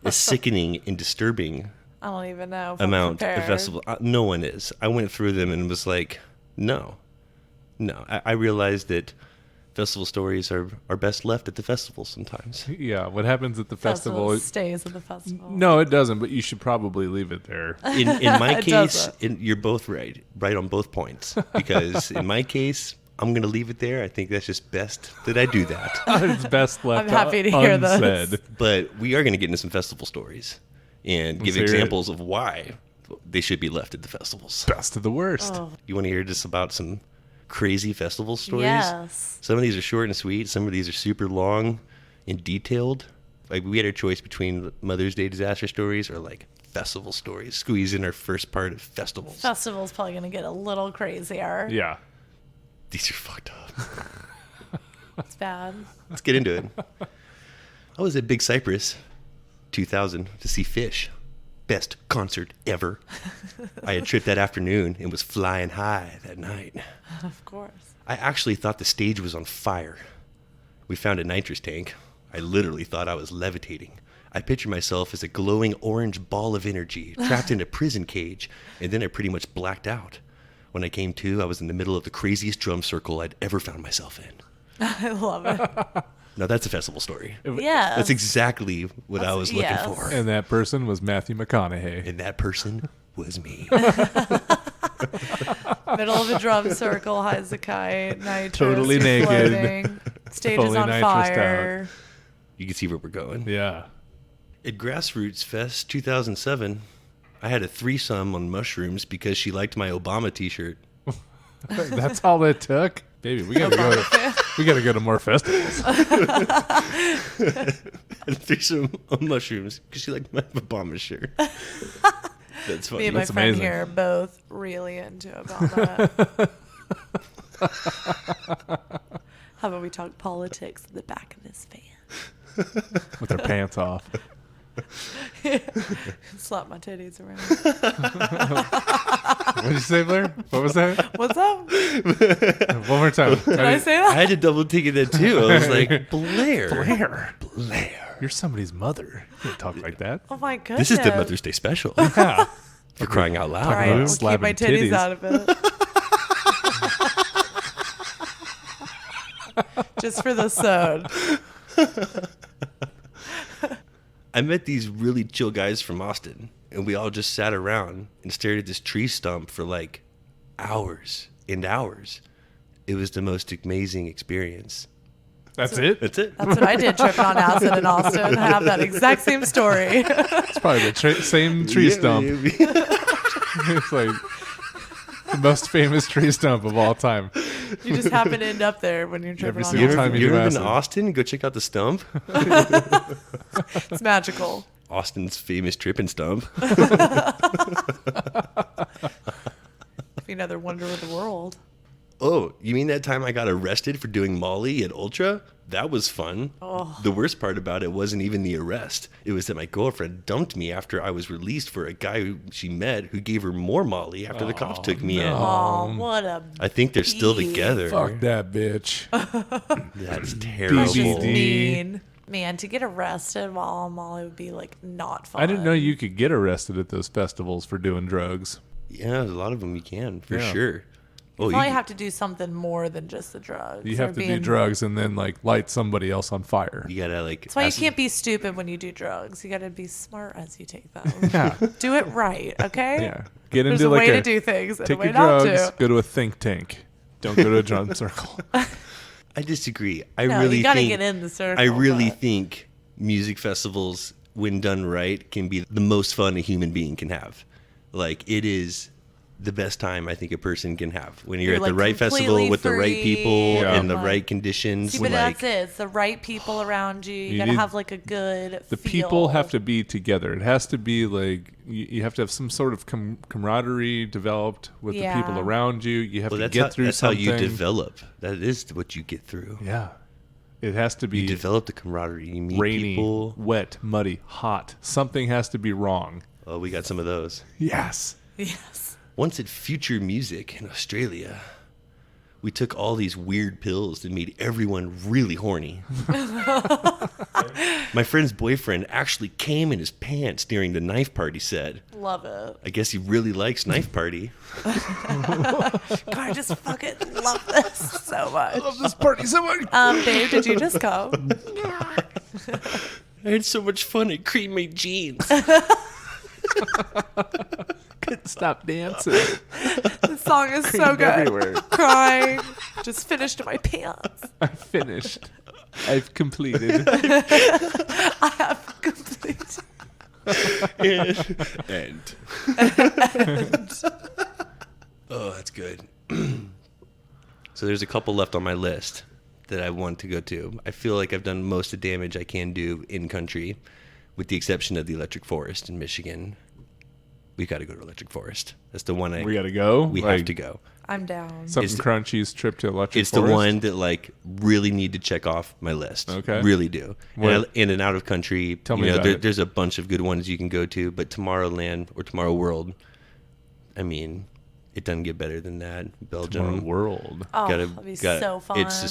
A sickening and disturbing I don't even know if I'm amount of prepared. festival. No one is. I went through them and was like, no. I realized that festival stories are best left at the festival sometimes. Yeah, what happens at the festival? Stays at the festival. No, it doesn't. But you should probably leave it there. In my It case, doesn't. you're both right on both points. Because in my case, I'm going to leave it there. I think that's just best that I do that. It's best left I'm happy to hear this. unsaid. But we are going to get into some festival stories and give Let's hear it. examples of why they should be left at the festivals. Best of the worst. Oh, You want to hear just about some crazy festival stories? yes. Some of these are short and sweet. Some of these are super long and detailed. Like we had our choice between Mother's Day disaster stories or like festival stories. Squeeze in our first part of festivals. Festival's probably going to get a little crazier. Yeah. These are fucked up. It's bad. Let's get into it. I was at Big Cypress 2000 to see Fish. Best concert ever. I had tripped that afternoon and was flying high that night. Of course. I actually thought the stage was on fire. We found a nitrous tank. I literally thought I was levitating. I pictured myself as a glowing orange ball of energy trapped in a prison cage, and then I pretty much blacked out. When I came to, I was in the middle of the craziest drum circle I'd ever found myself in. I love it. Now that's a festival story. Yeah. That's exactly what I was looking yes. for. And that person was Matthew McConaughey. And that person was me. Middle of a drum circle, hides a kite, nitrous, Totally you're naked. floating, stage is Fully on nitrous fire. You can see where we're going. Yeah. At Grassroots Fest 2007, I had a threesome on mushrooms because she liked my Obama t-shirt. That's all it took? Baby, we gotta go to more festivals. A threesome on mushrooms because she liked my Obama shirt. That's funny. Me and my That's friend amazing. here are both really into Obama. How about we talk politics in the back of this van? With their pants off. Slap my titties around. What did you say, Blair? What was that? What's up? One more time. Did I say I that? had to double take that too. I was like, Blair. Blair. You're somebody's mother. You can't talk like that. Oh my goodness. This is the Mother's Day special. Yeah. For crying out loud. All right, About we'll keep my slapping titties titties. out of it. Just for the sewed. I met these really chill guys from Austin, and we all just sat around and stared at this tree stump for like hours and hours. It was the most amazing experience. That's it? That's it. That's what I did tripping on acid in Austin. I have that exact same story. It's probably the same tree stump. It's like the most famous tree stump of all time. You just happen to end up there when you're tripping Every on single acid. time You ever been acid. to Austin? Go check out the stump. It's magical. Austin's famous tripping stump. Be another wonder of the world. Oh, you mean that time I got arrested for doing Molly at Ultra? That was fun. Oh. The worst part about it wasn't even the arrest. It was that my girlfriend dumped me after I was released for a guy who she met who gave her more Molly after the cops took me in. Oh, what a I think they're still Eee. together. Fuck that bitch. That's terrible. BBD. mean. Man, to get arrested while on Molly would be like not fun. I didn't know you could get arrested at those festivals for doing drugs. Yeah, a lot of them you can, for Yeah. sure. Oh, You probably have to do something more than just the drugs. You or have to do being- drugs and then like light somebody else on fire. you gotta like. That's why you acid- can't be stupid when you do drugs. You got to be smart as you take them. Yeah. Do it right, okay? Yeah. Get There's into a like way to do things and a take way your not drugs, to. go to a think tank. Don't go to a drum circle. I disagree. I No, really you got to think. get in the circle. I really but- think music festivals, when done right, can be the most fun a human being can have. Like it is the best time I think a person can have when you're You're, at the like, right festival completely with the right people Yeah. and the like- right conditions. See, but like, that's it. It's the right people around you. You You gotta need- have like a good. The feel. people have to be together. It has to be like you have to have some sort of camaraderie developed with the people Yeah. around you. You have well, to that's, get how, through that's something. how you develop. That is what you get through. Yeah, it has to You be develop the camaraderie. You meet rainy, people. wet, muddy, hot. Something has to be wrong. Oh, we got some of those. Yes. Yes. Once at Future Music in Australia, we took all these weird pills that made everyone really horny. My friend's boyfriend actually came in his pants during the knife party set. Love it. I guess he really likes knife party. God, I just fucking love this so much. Love this party so much. Babe, did you just come? I had so much fun at Cream Made Jeans. Couldn't stop dancing. This song is so Creamed good. everywhere. Crying. Just finished in my pants. I finished. I've completed. I have complete. And. Oh, that's good. So there's a couple left on my list that I want to go to. I feel like I've done most of the damage I can do in country, with the exception of the Electric Forest in Michigan. We got to go to Electric Forest. That's the one We gotta go. we have to go. I'm down. Something It's- Crunchy's trip to Electric It's Forest. the one that like really need to check off my list. Okay. Really do. What- And in and out of country, Tell me about it. there's a bunch of good ones you can go to, but Tomorrowland or Tomorrow World, I mean, it doesn't get better than that. Belgium. Tomorrow World. Oh, gotta- that'd be gotta- so fun. It's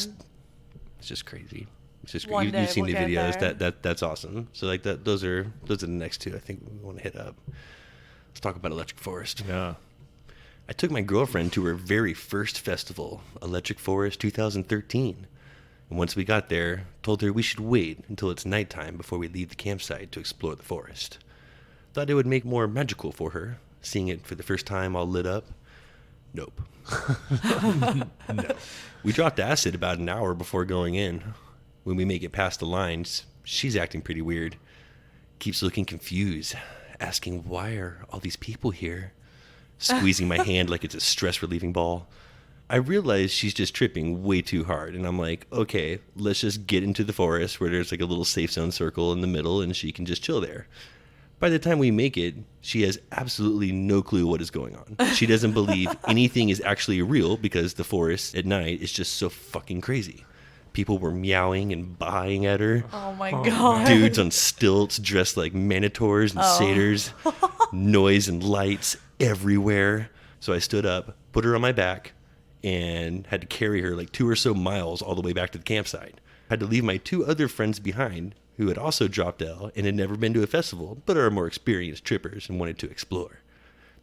just crazy. It's just One day you've seen we'll the get videos. there. That's awesome. So like that those are the next two I think we want to hit up. Let's talk about Electric Forest. Yeah. I took my girlfriend to her very first festival, Electric Forest 2013. And once we got there, told her we should wait until it's nighttime before we leave the campsite to explore the forest. Thought it would make more magical for her, seeing it for the first time all lit up. Nope. No. We dropped acid about an hour before going in. When we make it past the lines, she's acting pretty weird. Keeps looking confused, asking why are all these people here? Squeezing my hand like it's a stress relieving ball. I realize she's just tripping way too hard, and I'm like, okay, let's just get into the forest where there's like a little safe zone circle in the middle and she can just chill there. By the time we make it, she has absolutely no clue what is going on. She doesn't believe anything is actually real because the forest at night is just so fucking crazy. People were meowing and baaing at her. Oh my god. Dudes on stilts dressed like manitors and satyrs. Noise and lights everywhere. So I stood up, put her on my back, and had to carry her like 2 or so miles all the way back to the campsite. Had to leave my 2 other friends behind who had also dropped out and had never been to a festival, but are more experienced trippers and wanted to explore.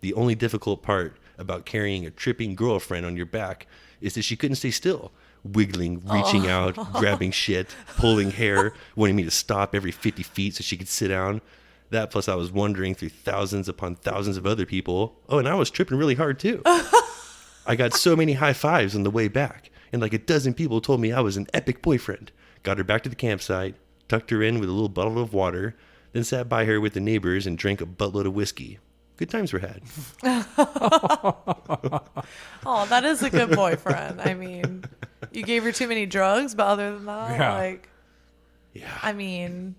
The only difficult part about carrying a tripping girlfriend on your back is that she couldn't stay still. Wiggling, reaching out, grabbing shit, pulling hair, wanting me to stop every 50 feet so she could sit down. That plus I was wandering through thousands upon thousands of other people. Oh, and I was tripping really hard too. I got so many high fives on the way back, and like a dozen people told me I was an epic boyfriend. Got her back to the campsite, tucked her in with a little bottle of water, then sat by her with the neighbors and drank a buttload of whiskey. Good times were had. Oh, that is a good boyfriend. I mean, you gave her too many drugs, but other than that, Yeah. like, Yeah. I mean,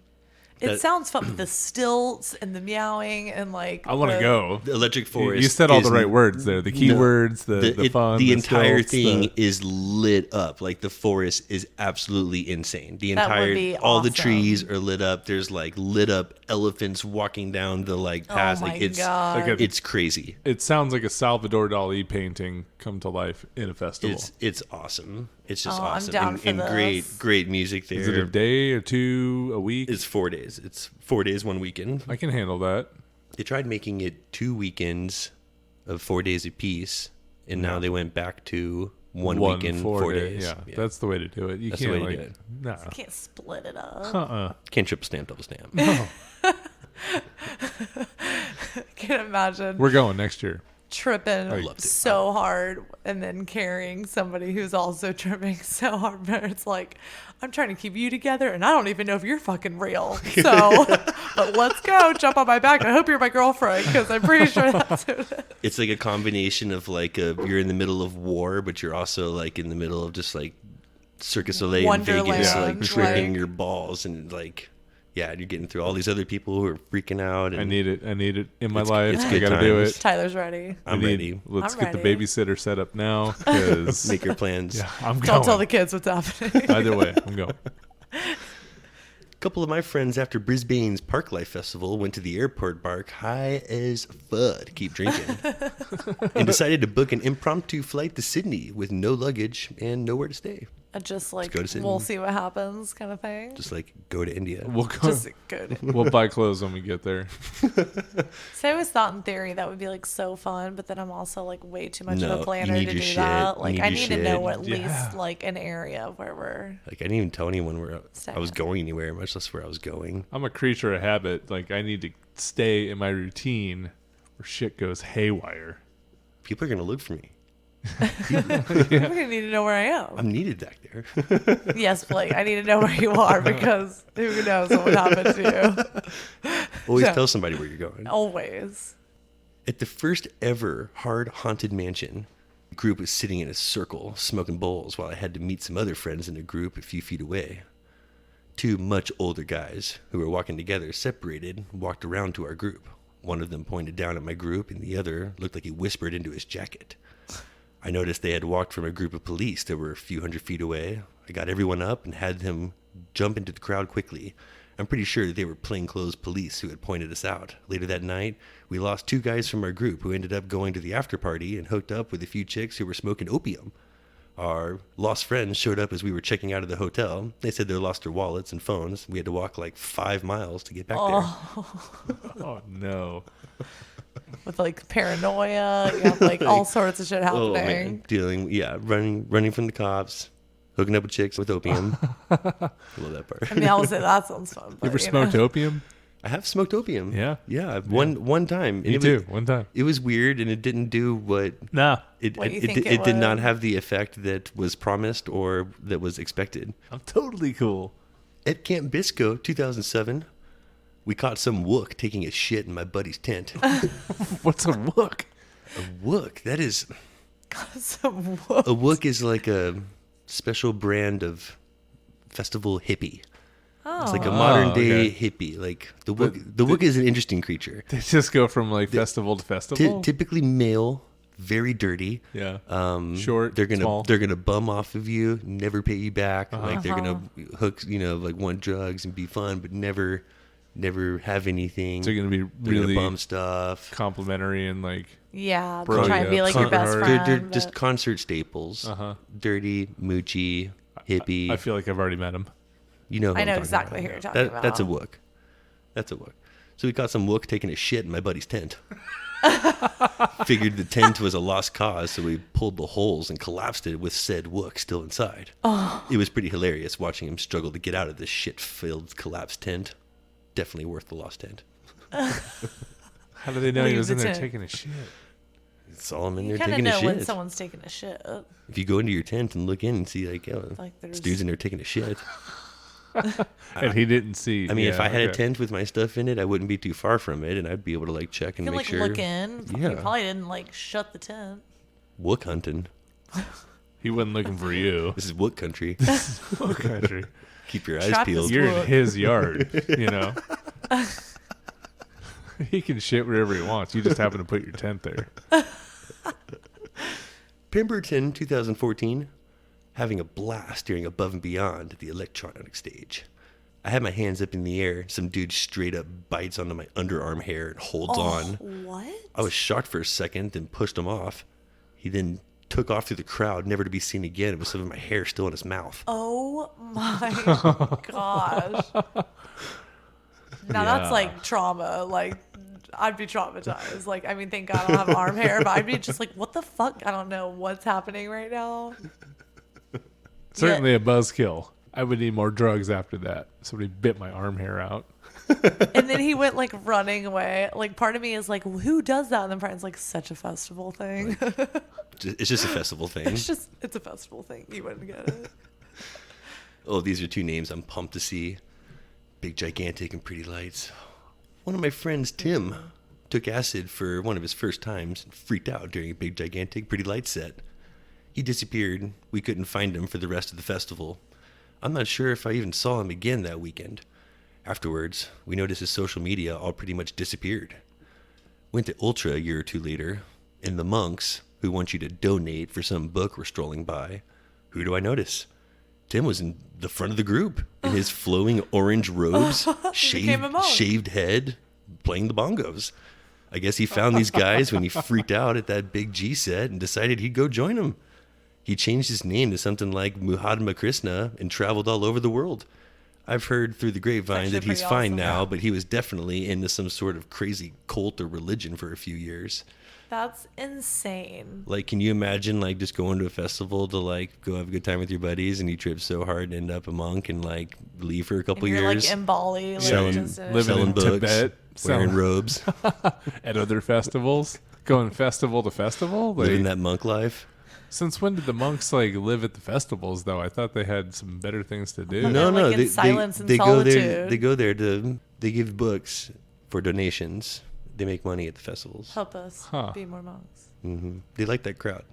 it That- sounds fun. But the stilts and the meowing and like. I want to the- go. The Electric You Forest. said all is the right words there. The keywords, the fun, the entire stilts, thing the- is lit up. Like the forest is absolutely insane. The That would entire, be all the awesome. trees are lit up. There's like lit up elephants walking down the like path. Oh my like it's god. Like a- it's crazy. It sounds like a Salvador Dali painting come to life in a festival. It's awesome. It's just Oh, I'm awesome. down and for and this. great music there. Is it a day or two, a week? It's 4 days. It's 4 days, 1 weekend. I can handle that. They tried making it 2 weekends of 4 days apiece, and now they went back to one weekend, 4 day. days. Yeah, that's the way to do it. You That's the can't way to like, do it. nah. Can't split it up. Can't triple stamp, double stamp. No. Can't imagine. We're going next year. tripping loved it. so hard and then carrying somebody who's also tripping so hard, but it's like, I'm trying to keep you together and I don't even know if you're fucking real. So, but let's go, jump on my back. I hope you're my girlfriend because I'm pretty sure that's who it is. It's like a combination of like you're in the middle of war, but you're also like in the middle of just like Circus Soleil in Vegas, Wonderland, like tripping like- your balls and like, yeah, and you're getting through all these other people who are freaking out. And I need it in my It's- life. it's I good gotta do times. it. Tyler's ready. I'm ready. Let's I'm get the ready. babysitter set up now. Because Make your plans. yeah, I'm going. Don't tell the kids what's happening. Either way, I'm going. A couple of my friends after Brisbane's Park Life Festival went to the airport bar high as fuck to keep drinking and decided to book an impromptu flight to Sydney with no luggage and nowhere to stay. Just like, go to Sydney. we'll see what happens kind of thing. Just like go to India. We'll go. Just good. We'll buy clothes when we get there. So I always thought in theory that would be like so fun, but then I'm also like way too much No, of a you planner need to your do shit. that. You Like need I your need to know shit. at Yeah. least like an area where we're. Like I didn't even tell anyone where I was Sad. going anywhere, much less where I was going. I'm a creature of habit. Like I need to stay in my routine, or shit goes haywire. People are gonna look for me. We're gonna need to know where I am. I'm needed back there. Yes, Blake. I need to know where you are because who knows what would happen to you. Always Yeah. tell somebody where you're going. Always. At the first ever hard haunted mansion, the group was sitting in a circle smoking bowls while I had to meet some other friends in a group a few feet away. Two much older guys who were walking together separated walked around to our group. One of them pointed down at my group and the other looked like he whispered into his jacket. I noticed they had walked from a group of police that were a few hundred feet away. I got everyone up and had them jump into the crowd quickly. I'm pretty sure that they were plainclothes police who had pointed us out. Later that night, we lost two guys from our group who ended up going to the after party and hooked up with a few chicks who were smoking opium. Our lost friends showed up as we were checking out of the hotel. They said they lost their wallets and phones. We had to walk like 5 miles to get back there. Oh no. With like paranoia, you have like all sorts of shit Oh happening. man, running from the cops, hooking up with chicks with opium. I love that part. I mean, I would say that sounds fun. You But, ever you smoked know. opium? I have smoked opium. Yeah? One time. And Me it too. Was, One time. it was weird, and it didn't do what Nah. it What you it, think it, it did not would. have the effect that was promised or that was expected. I'm totally cool. At Camp Bisco, 2007, we caught some wook taking a shit in my buddy's tent. What's a wook? A wook? That is Some a wook is like a special brand of festival hippie. It's like a modern day okay. hippie. Like the wook is an interesting creature. They just go from like festival to festival. Typically male, very dirty. Yeah. Short. They're small. gonna bum off of you, never pay you back. Like they're gonna hook, like want drugs and be fun, but never have anything. They're gonna be They're really gonna bum stuff. complimentary and like Yeah, Bro, they try and be yeah. like your best friend. They're but- just concert staples. Dirty, moochy, hippie. I feel like I've already met him. You know, who I I'm know talking exactly about. who you're talking about. That's a wook. That's a wook. So we caught some wook taking a shit in my buddy's tent. Figured the tent was a lost cause, so we pulled the holes and collapsed it with said wook still inside. Oh. It was pretty hilarious watching him struggle to get out of this shit-filled collapsed tent. Definitely worth the lost tent. How do they know he Leave was the in there tent. taking a shit? Saw him in You there kind of taking a know when shit. someone's taking a shit. If you go into your tent and look in and see, like, Like this there's- dude's in there taking a shit. And he didn't see. I mean, if Yeah, I had a okay. tent with my stuff in it, I wouldn't be too far from it, and I'd be able to, like, check and You can make like sure. look in. Yeah. You probably didn't like shut the tent. Wook hunting. He wasn't looking for you. This is wook country. Wook country. Keep your eyes Trap peeled. this You're in Wook. his yard, you know. He can shit wherever he wants. You just happen to put your tent there. Pemberton, 2014, having a blast during Above and Beyond at the electronic stage. I had my hands up in the air. Some dude straight up bites onto my underarm hair and holds on. What? I was shocked for a second, then pushed him off. He then took off through the crowd, never to be seen again, with some of my hair still in his mouth. Oh my gosh. Now that's Yeah. like trauma. Like I'd be traumatized. Like I mean, thank God I don't have arm hair, but I'd be just like, what the fuck? I don't know what's happening right now. Certainly a buzzkill. I would need more drugs after that. Somebody bit my arm hair out. And then he went like running away. Like part of me is like, who does that? And then Brian's like, such a festival thing. It's just a festival thing. It's a festival thing. You wouldn't get it. Oh, these are two names I'm pumped to see. Big Gigantic and Pretty Lights. One of my friends, Tim, took acid for one of his first times and freaked out during a Big Gigantic Pretty Lights set. He disappeared. We couldn't find him for the rest of the festival. I'm not sure if I even saw him again that weekend. Afterwards, we noticed his social media all pretty much disappeared. Went to Ultra a year or two later, and the monks, who want you to donate for some book, were strolling by. Who do I notice? Tim was in the front of the group in his flowing orange robes, became a monk. shaved head, playing the bongos. I guess he found these guys when he freaked out at that big G set and decided he'd go join them. He changed his name to something like Muhadma Krishna and traveled all over the world. I've heard through the grapevine that he's fine now, but he was definitely into some sort of crazy cult or religion for a few years. That's insane. Like, can you imagine, like, just going to a festival to, like, go have a good time with your buddies and you trip so hard and end up a monk and, like, leave for a couple And you're years? like in Bali, like Selling- just living selling in books, Tibet, wearing selling- robes, At other festivals, going festival to festival. living that monk life. Since when did the monks like live at the festivals? Though I thought they had some better things to do. No, like in silence and solitude. They go there they give books for donations. They make money at the festivals. help us be more monks. They like that crowd.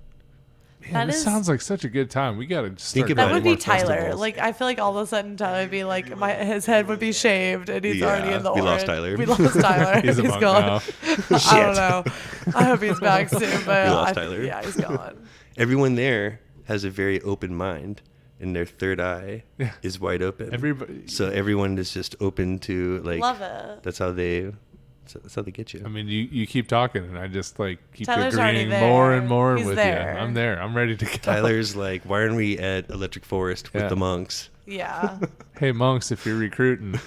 Man, That this is- sounds like such a good time. We gotta just Think start about That it. would going be to more Tyler. festivals. Like I feel like all of a sudden Tyler would be like, his head would be shaved and he's Yeah, already in the we orange. lost Tyler. We lost Tyler. He's a monk gone. now. I don't know. I hope he's back soon. But We lost Tyler. Yeah, he's gone. Everyone there has a very open mind, and their third eye Yeah. is wide open. Everybody. So everyone is just open to, like, Love it. that's how they get you. I mean, you keep talking, and I just like keep Tyler's already agreeing there. more and more He's with there. you. I'm there. I'm ready to go. Tyler's like, why aren't we at Electric Forest with Yeah. the monks? Yeah, Hey monks, if you're recruiting,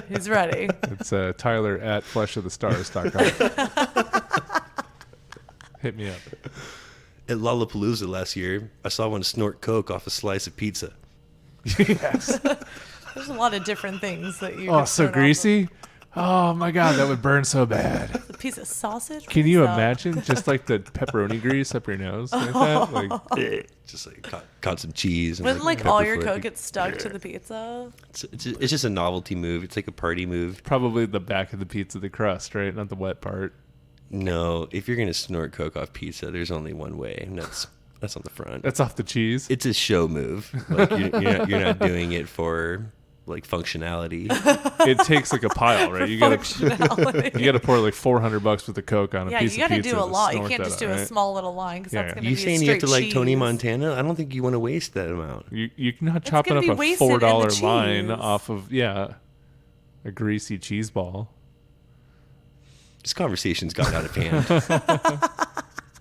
he's ready. it's Tyler at fleshofthestars.com. Hit me up. At Lollapalooza last year, I saw one snort coke off a slice of pizza. Yes. There's a lot of different things that you. Oh, could so turn off greasy. Oh my god, that would burn so bad. A piece of sausage. Can you What's up? imagine just like the pepperoni grease up your nose like that? Like, Just like caught some cheese. And Wouldn't like all pepper your flake. coke get stuck to the pizza? It's just a novelty move. It's like a party move. probably the back of the pizza, the crust, right? Not the wet part. No, if you're gonna snort coke off pizza, there's only one way, and that's on the front. That's off the cheese. It's a show move. Like you're not doing it for like functionality. It takes like a pile, right? You gotta Functionality. you gotta pour like $400 worth of coke on a Yeah, piece you of got to pizza. do a to lot. You snort can't that just out, do a right? small little line because Yeah. that's going to You be saying you have to straight like Tony cheese. Montana? I don't think you want to waste that amount. You're not chopping gonna up be a wasted in the $4 line cheese. off of a greasy cheese ball. This conversation's got out of hand.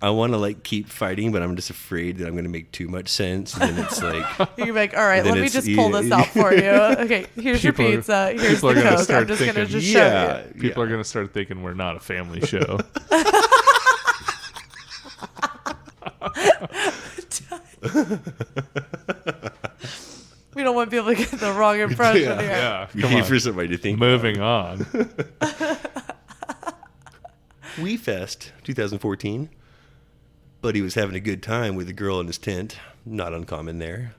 I want to like keep fighting, but I'm just afraid that I'm going to make too much sense, and then it's like You're like, all right, Then let me it's just pull this out for you. Okay, here's your People are- pizza. Here's people are the gonna coke. start I'm just going to thinking, just yeah, show you. People are gonna start thinking we're not a family show. We don't want people to get the wrong impression here. yeah, you come need on. for somebody to think. Moving on. We Fest 2014. Buddy was having a good time with a girl in his tent. Not uncommon there.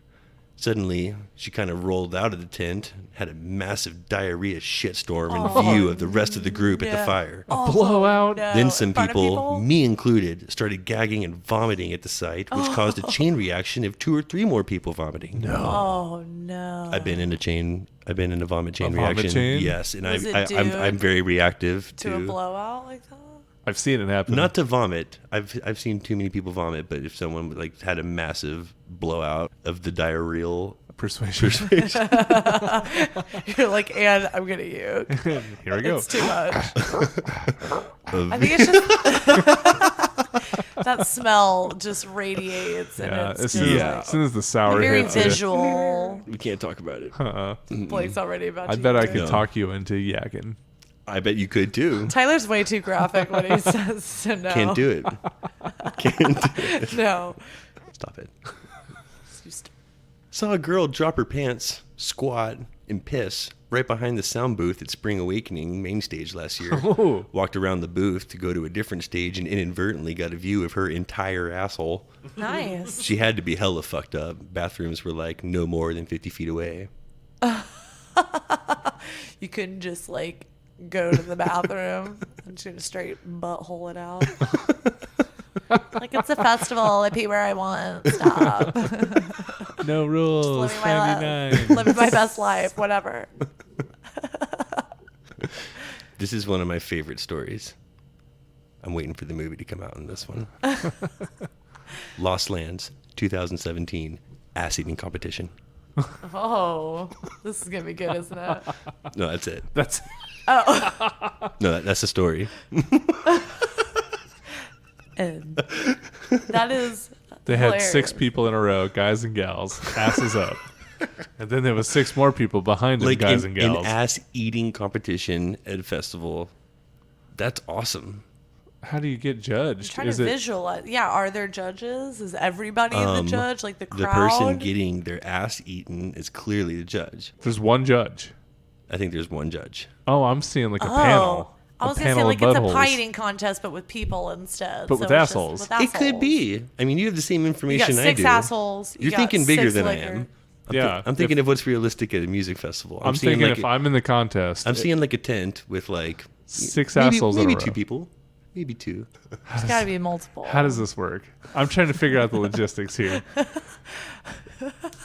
Suddenly, she kind of rolled out of the tent, had a massive diarrhea shitstorm in view of the rest of the group at the Yeah. fire. Oh, blowout. no. Then some In front of people, me included, started gagging and vomiting at the site, which caused a chain reaction of 2 or 3 more people vomiting. Oh, no. I've been in a vomit chain A vomit reaction. chain? Yes, and Was it I'm due very reactive to a blowout like that? I've seen it happen. not to vomit. I've seen too many people vomit, but if someone like had a massive blowout of the diarrheal persuasion. You're like, and I'm going to uke. Here we go. It's too much. of I think it's just that smell just radiates, and Yeah, it's as just soon, Yeah. as soon as the sour very hits you. visual. we can't talk about it. Blake's already about I to bet I uke. could No. talk you into yakking. I bet you could too. Tyler's way too graphic when he says so no. Can't do it. Can't do it. No. Stop it. Just- Saw a girl drop her pants, squat, in piss right behind the sound booth at Spring Awakening main stage last year. Oh. Walked around the booth to go to a different stage and inadvertently got a view of her entire asshole. Nice. She had to be hella fucked up. Bathrooms were like no more than 50 feet away. You couldn't just like go to the bathroom and just straight butthole it out. Like, it's a festival. I pee where I want. Stop. No rules. Living my, 99. living my best life. Whatever. This is one of my favorite stories. I'm waiting for the movie to come out on this one. Lost Lands, 2017, ass eating competition. Oh, this is gonna be good, isn't it? No, that's it. That's No, that's the story. And that is. They had hilarious. 6 people in a row, guys and gals, asses up. And then there was 6 more people behind them, Like guys an and gals. ass eating competition at a festival. That's awesome. How do you get judged? Trying to visualize. Yeah, are there judges? Is everybody the judge? Like the crowd? The person getting their ass eaten is clearly the judge. There's one judge. I think there's one judge. Oh, I'm seeing like a panel. I was a gonna say panel like of it's a buttholes. pie eating contest, but with people instead. But with it's just assholes. with It could be. I mean, you have the same You information got I 6 do. assholes. You You're got thinking bigger 6 than I liquor. am. Yeah. I'm thinking of what's realistic at a music festival. I'm seeing thinking like if I'm in the contest, I'm seeing like a tent with like 6 maybe, assholes maybe in a 2 row. people, maybe 2. There's got to be multiple. How does this work? I'm trying to figure out the logistics here.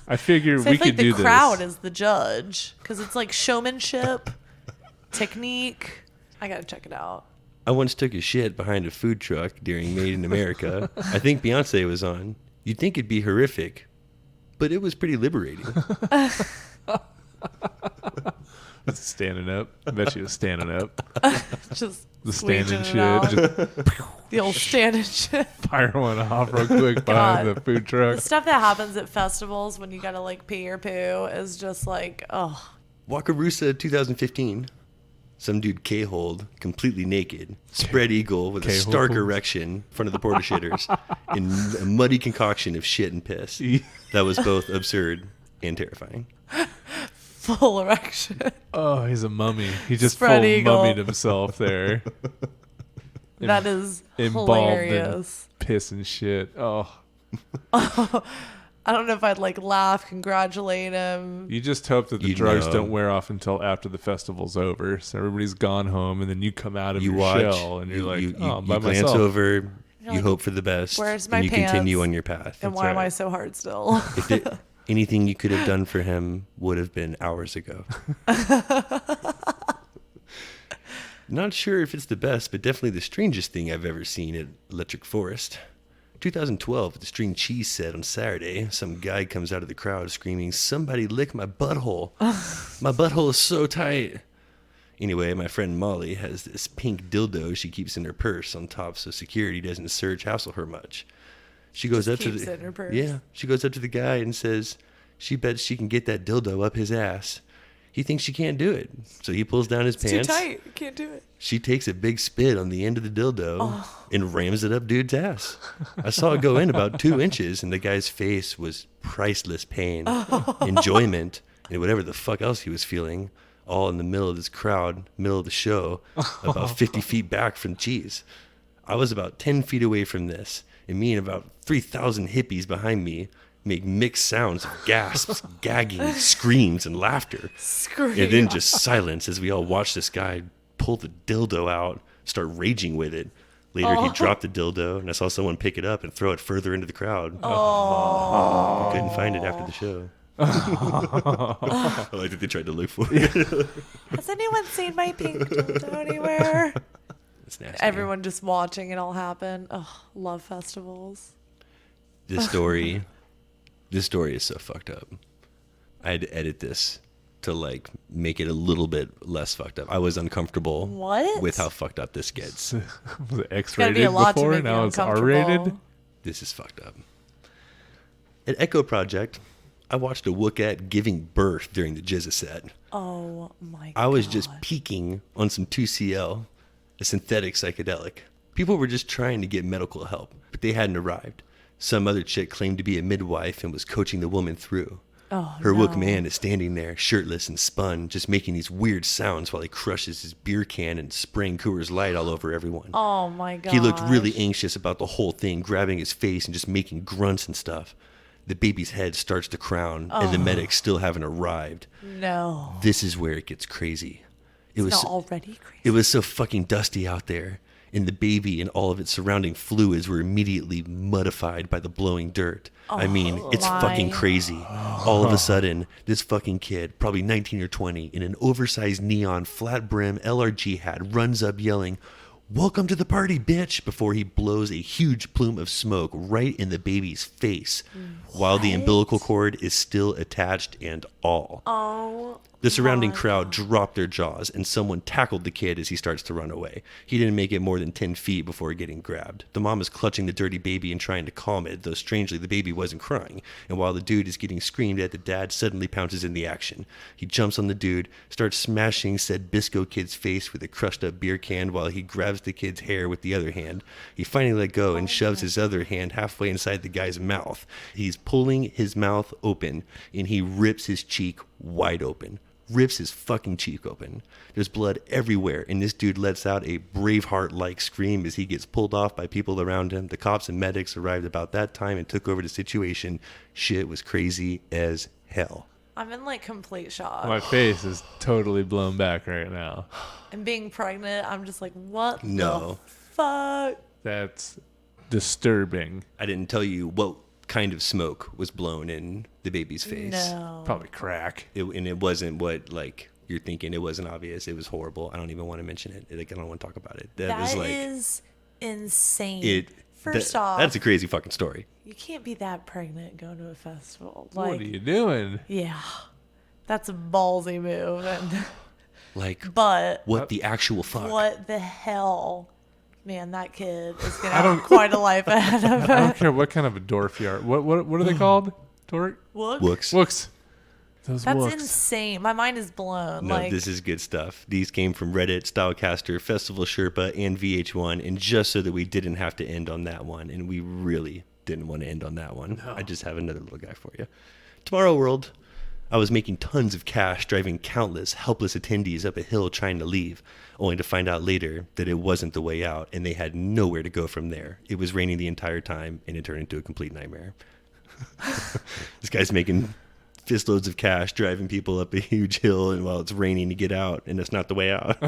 I figure So we I feel could like do the crowd this. is the judge because it's like showmanship, technique. I gotta check it out. I once took a shit behind a food truck during Made in America. I think Beyonce was on. You'd think it'd be horrific, but it was pretty liberating. That's standing up. I bet you was standing up. Just The standing squeeging it out. shit. Just The old standing shit. fire one off real quick behind God. the food The truck. stuff that happens at festivals when you gotta like pee or poo is just like, oh, Wakarusa 2015. Some dude K-holed, completely naked, spread eagle with a K-holed. stark erection in front of the porta shitters in a muddy concoction of shit and piss. That was both absurd and terrifying. full erection. Oh, he's a mummy. He just Spread full eagle. mummied himself there. That is Involved in hilarious. piss and shit. Oh, I don't know if I'd like laugh, congratulate him. you just hope that the You drugs know. don't wear off until after the festival's over. So everybody's gone home, and then you come out of You your watch, shell, and you're you, like, you, oh, I'm you by glance myself. over, you like, hope for the best, "Where's my and you continue pants? on your path. And That's why am right. I so hard still? If there, anything you could have done for him would have been hours ago. Not sure if it's the best, but definitely the strangest thing I've ever seen at Electric Forest. 2012, at the String Cheese set on Saturday, some guy comes out of the crowd screaming, "Somebody lick my butthole. My butthole is so tight." Anyway, my friend Molly has this pink dildo she keeps in her purse on top so security doesn't search hassle her much. She goes Just up to keeps the it in her purse. Yeah, she goes up to the guy and says she bets she can get that dildo up his ass. He thinks she can't do it, so he pulls down his It's pants. too tight. You can't do it. She takes a big spit on the end of the dildo and rams it up dude's ass. I saw it go in about 2 inches, and the guy's face was priceless pain, enjoyment, and whatever the fuck else he was feeling, all in the middle of this crowd, middle of the show, about 50 feet back from cheese. I was about 10 feet away from this, and me and about 3,000 hippies behind me make mixed sounds of gasps, gagging, screams, and laughter. Scream. And then just silence as we all watch this guy pull the dildo out, start raging with it. Later, he dropped the dildo, and I saw someone pick it up and throw it further into the crowd. I couldn't find it after the show. I like that they tried to look for it. Has anyone seen my pink dildo anywhere? It's nasty. Everyone just watching it all happen. Oh, love festivals. This story is so fucked up. I had to edit this to like make it a little bit less fucked up. I was uncomfortable What? with how fucked up this gets. Was it It's gotta be X-rated a lot to before? make you Now it's uncomfortable. R-rated? This is fucked up. At Echo Project, I watched a Woocat giving birth during the Jizza set. Oh my god. I was just peeking on some 2CL, a synthetic psychedelic. People were just trying to get medical help, but they hadn't arrived. Some other chick claimed to be a midwife and was coaching the woman through. Oh, Her no. wook man is standing there, shirtless and spun, just making these weird sounds while he crushes his beer can and spraying Coors Light all over everyone. Oh my god. He looked really anxious about the whole thing, grabbing his face and just making grunts and stuff. The baby's head starts to crown, and the medics still haven't arrived. No. This is where it gets crazy. It was Not already crazy. It was so fucking dusty out there, and the baby and all of its surrounding fluids were immediately muddified by the blowing dirt. I mean, it's fucking crazy. All of a sudden, this fucking kid, probably 19 or 20, in an oversized neon flat brim LRG hat, runs up yelling, "Welcome to the party, bitch," before he blows a huge plume of smoke right in the baby's face, while the umbilical cord is still attached and all. Oh. The surrounding crowd dropped their jaws, and someone tackled the kid as he starts to run away. He didn't make it more than 10 feet before getting grabbed. The mom is clutching the dirty baby and trying to calm it, though strangely the baby wasn't crying. And while the dude is getting screamed at, the dad suddenly pounces in the action. He jumps on the dude, starts smashing said Bisco kid's face with a crushed up beer can while he grabs the kid's hair with the other hand. He finally let go and shoves his other hand halfway inside the guy's mouth. He's pulling his mouth open, and he rips his cheek wide open. Rips his fucking cheek open. There's blood everywhere, and this dude lets out a Braveheart-like scream as he gets pulled off by people around him. The cops and medics arrived about that time and took over the situation. Shit was crazy as hell. I'm in like complete shock. My face is totally blown back right now. And being pregnant, I'm just like, what No. the fuck? That's disturbing. I didn't tell you what kind of smoke was blown in the baby's face. No. Probably crack. And it wasn't what, like, you're thinking. It wasn't obvious. It was horrible. I don't even want to mention it. Like, I don't want to talk about it. That was like... is insane. First that- off, That's a crazy fucking story. you can't be that pregnant going to a festival. What Like, are you doing? yeah, that's a ballsy move. And, Like, but what the actual fuck? what the hell? Man, that kid is going to have quite a life ahead of I him. don't care what kind of a dwarf you are. What are they called? Dork? Look, Wooks. Wooks. Those that's wooks. insane. My mind is blown. No, like, this is good stuff. These came from Reddit, Stylecaster, Festival Sherpa, and VH1, and just so that we didn't have to end on that one, and we really didn't want to end on that one, I just have another little guy for you. Tomorrow World, I was making tons of cash driving countless helpless attendees up a hill trying to leave, only to find out later that it wasn't the way out, and they had nowhere to go from there. It was raining the entire time, and it turned into a complete nightmare. This guy's making fistloads of cash driving people up a huge hill, and while it's raining to get out, and it's not the way out.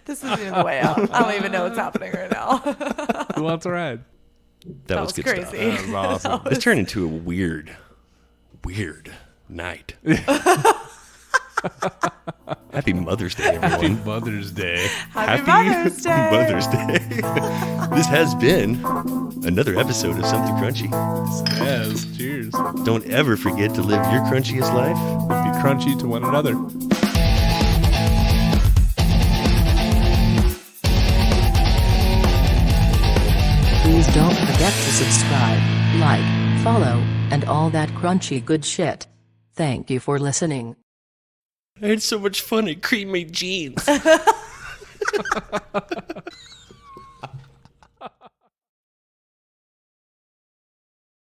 this isn't even the way out. I don't even know what's happening right now. Who wants a ride? That was good crazy. stuff. That was awesome. This turned into a weird night. Happy Mother's Day, Happy everyone. Mother's Day. Happy Mother's Day. Mother's Day. This has been another episode of Something Crunchy. Yes, cheers. Don't ever forget to live your crunchiest life. Be crunchy to one another. Please don't forget to subscribe, like, follow, and all that crunchy good shit. Thank you for listening. I had so much fun at Cream Made Jeans.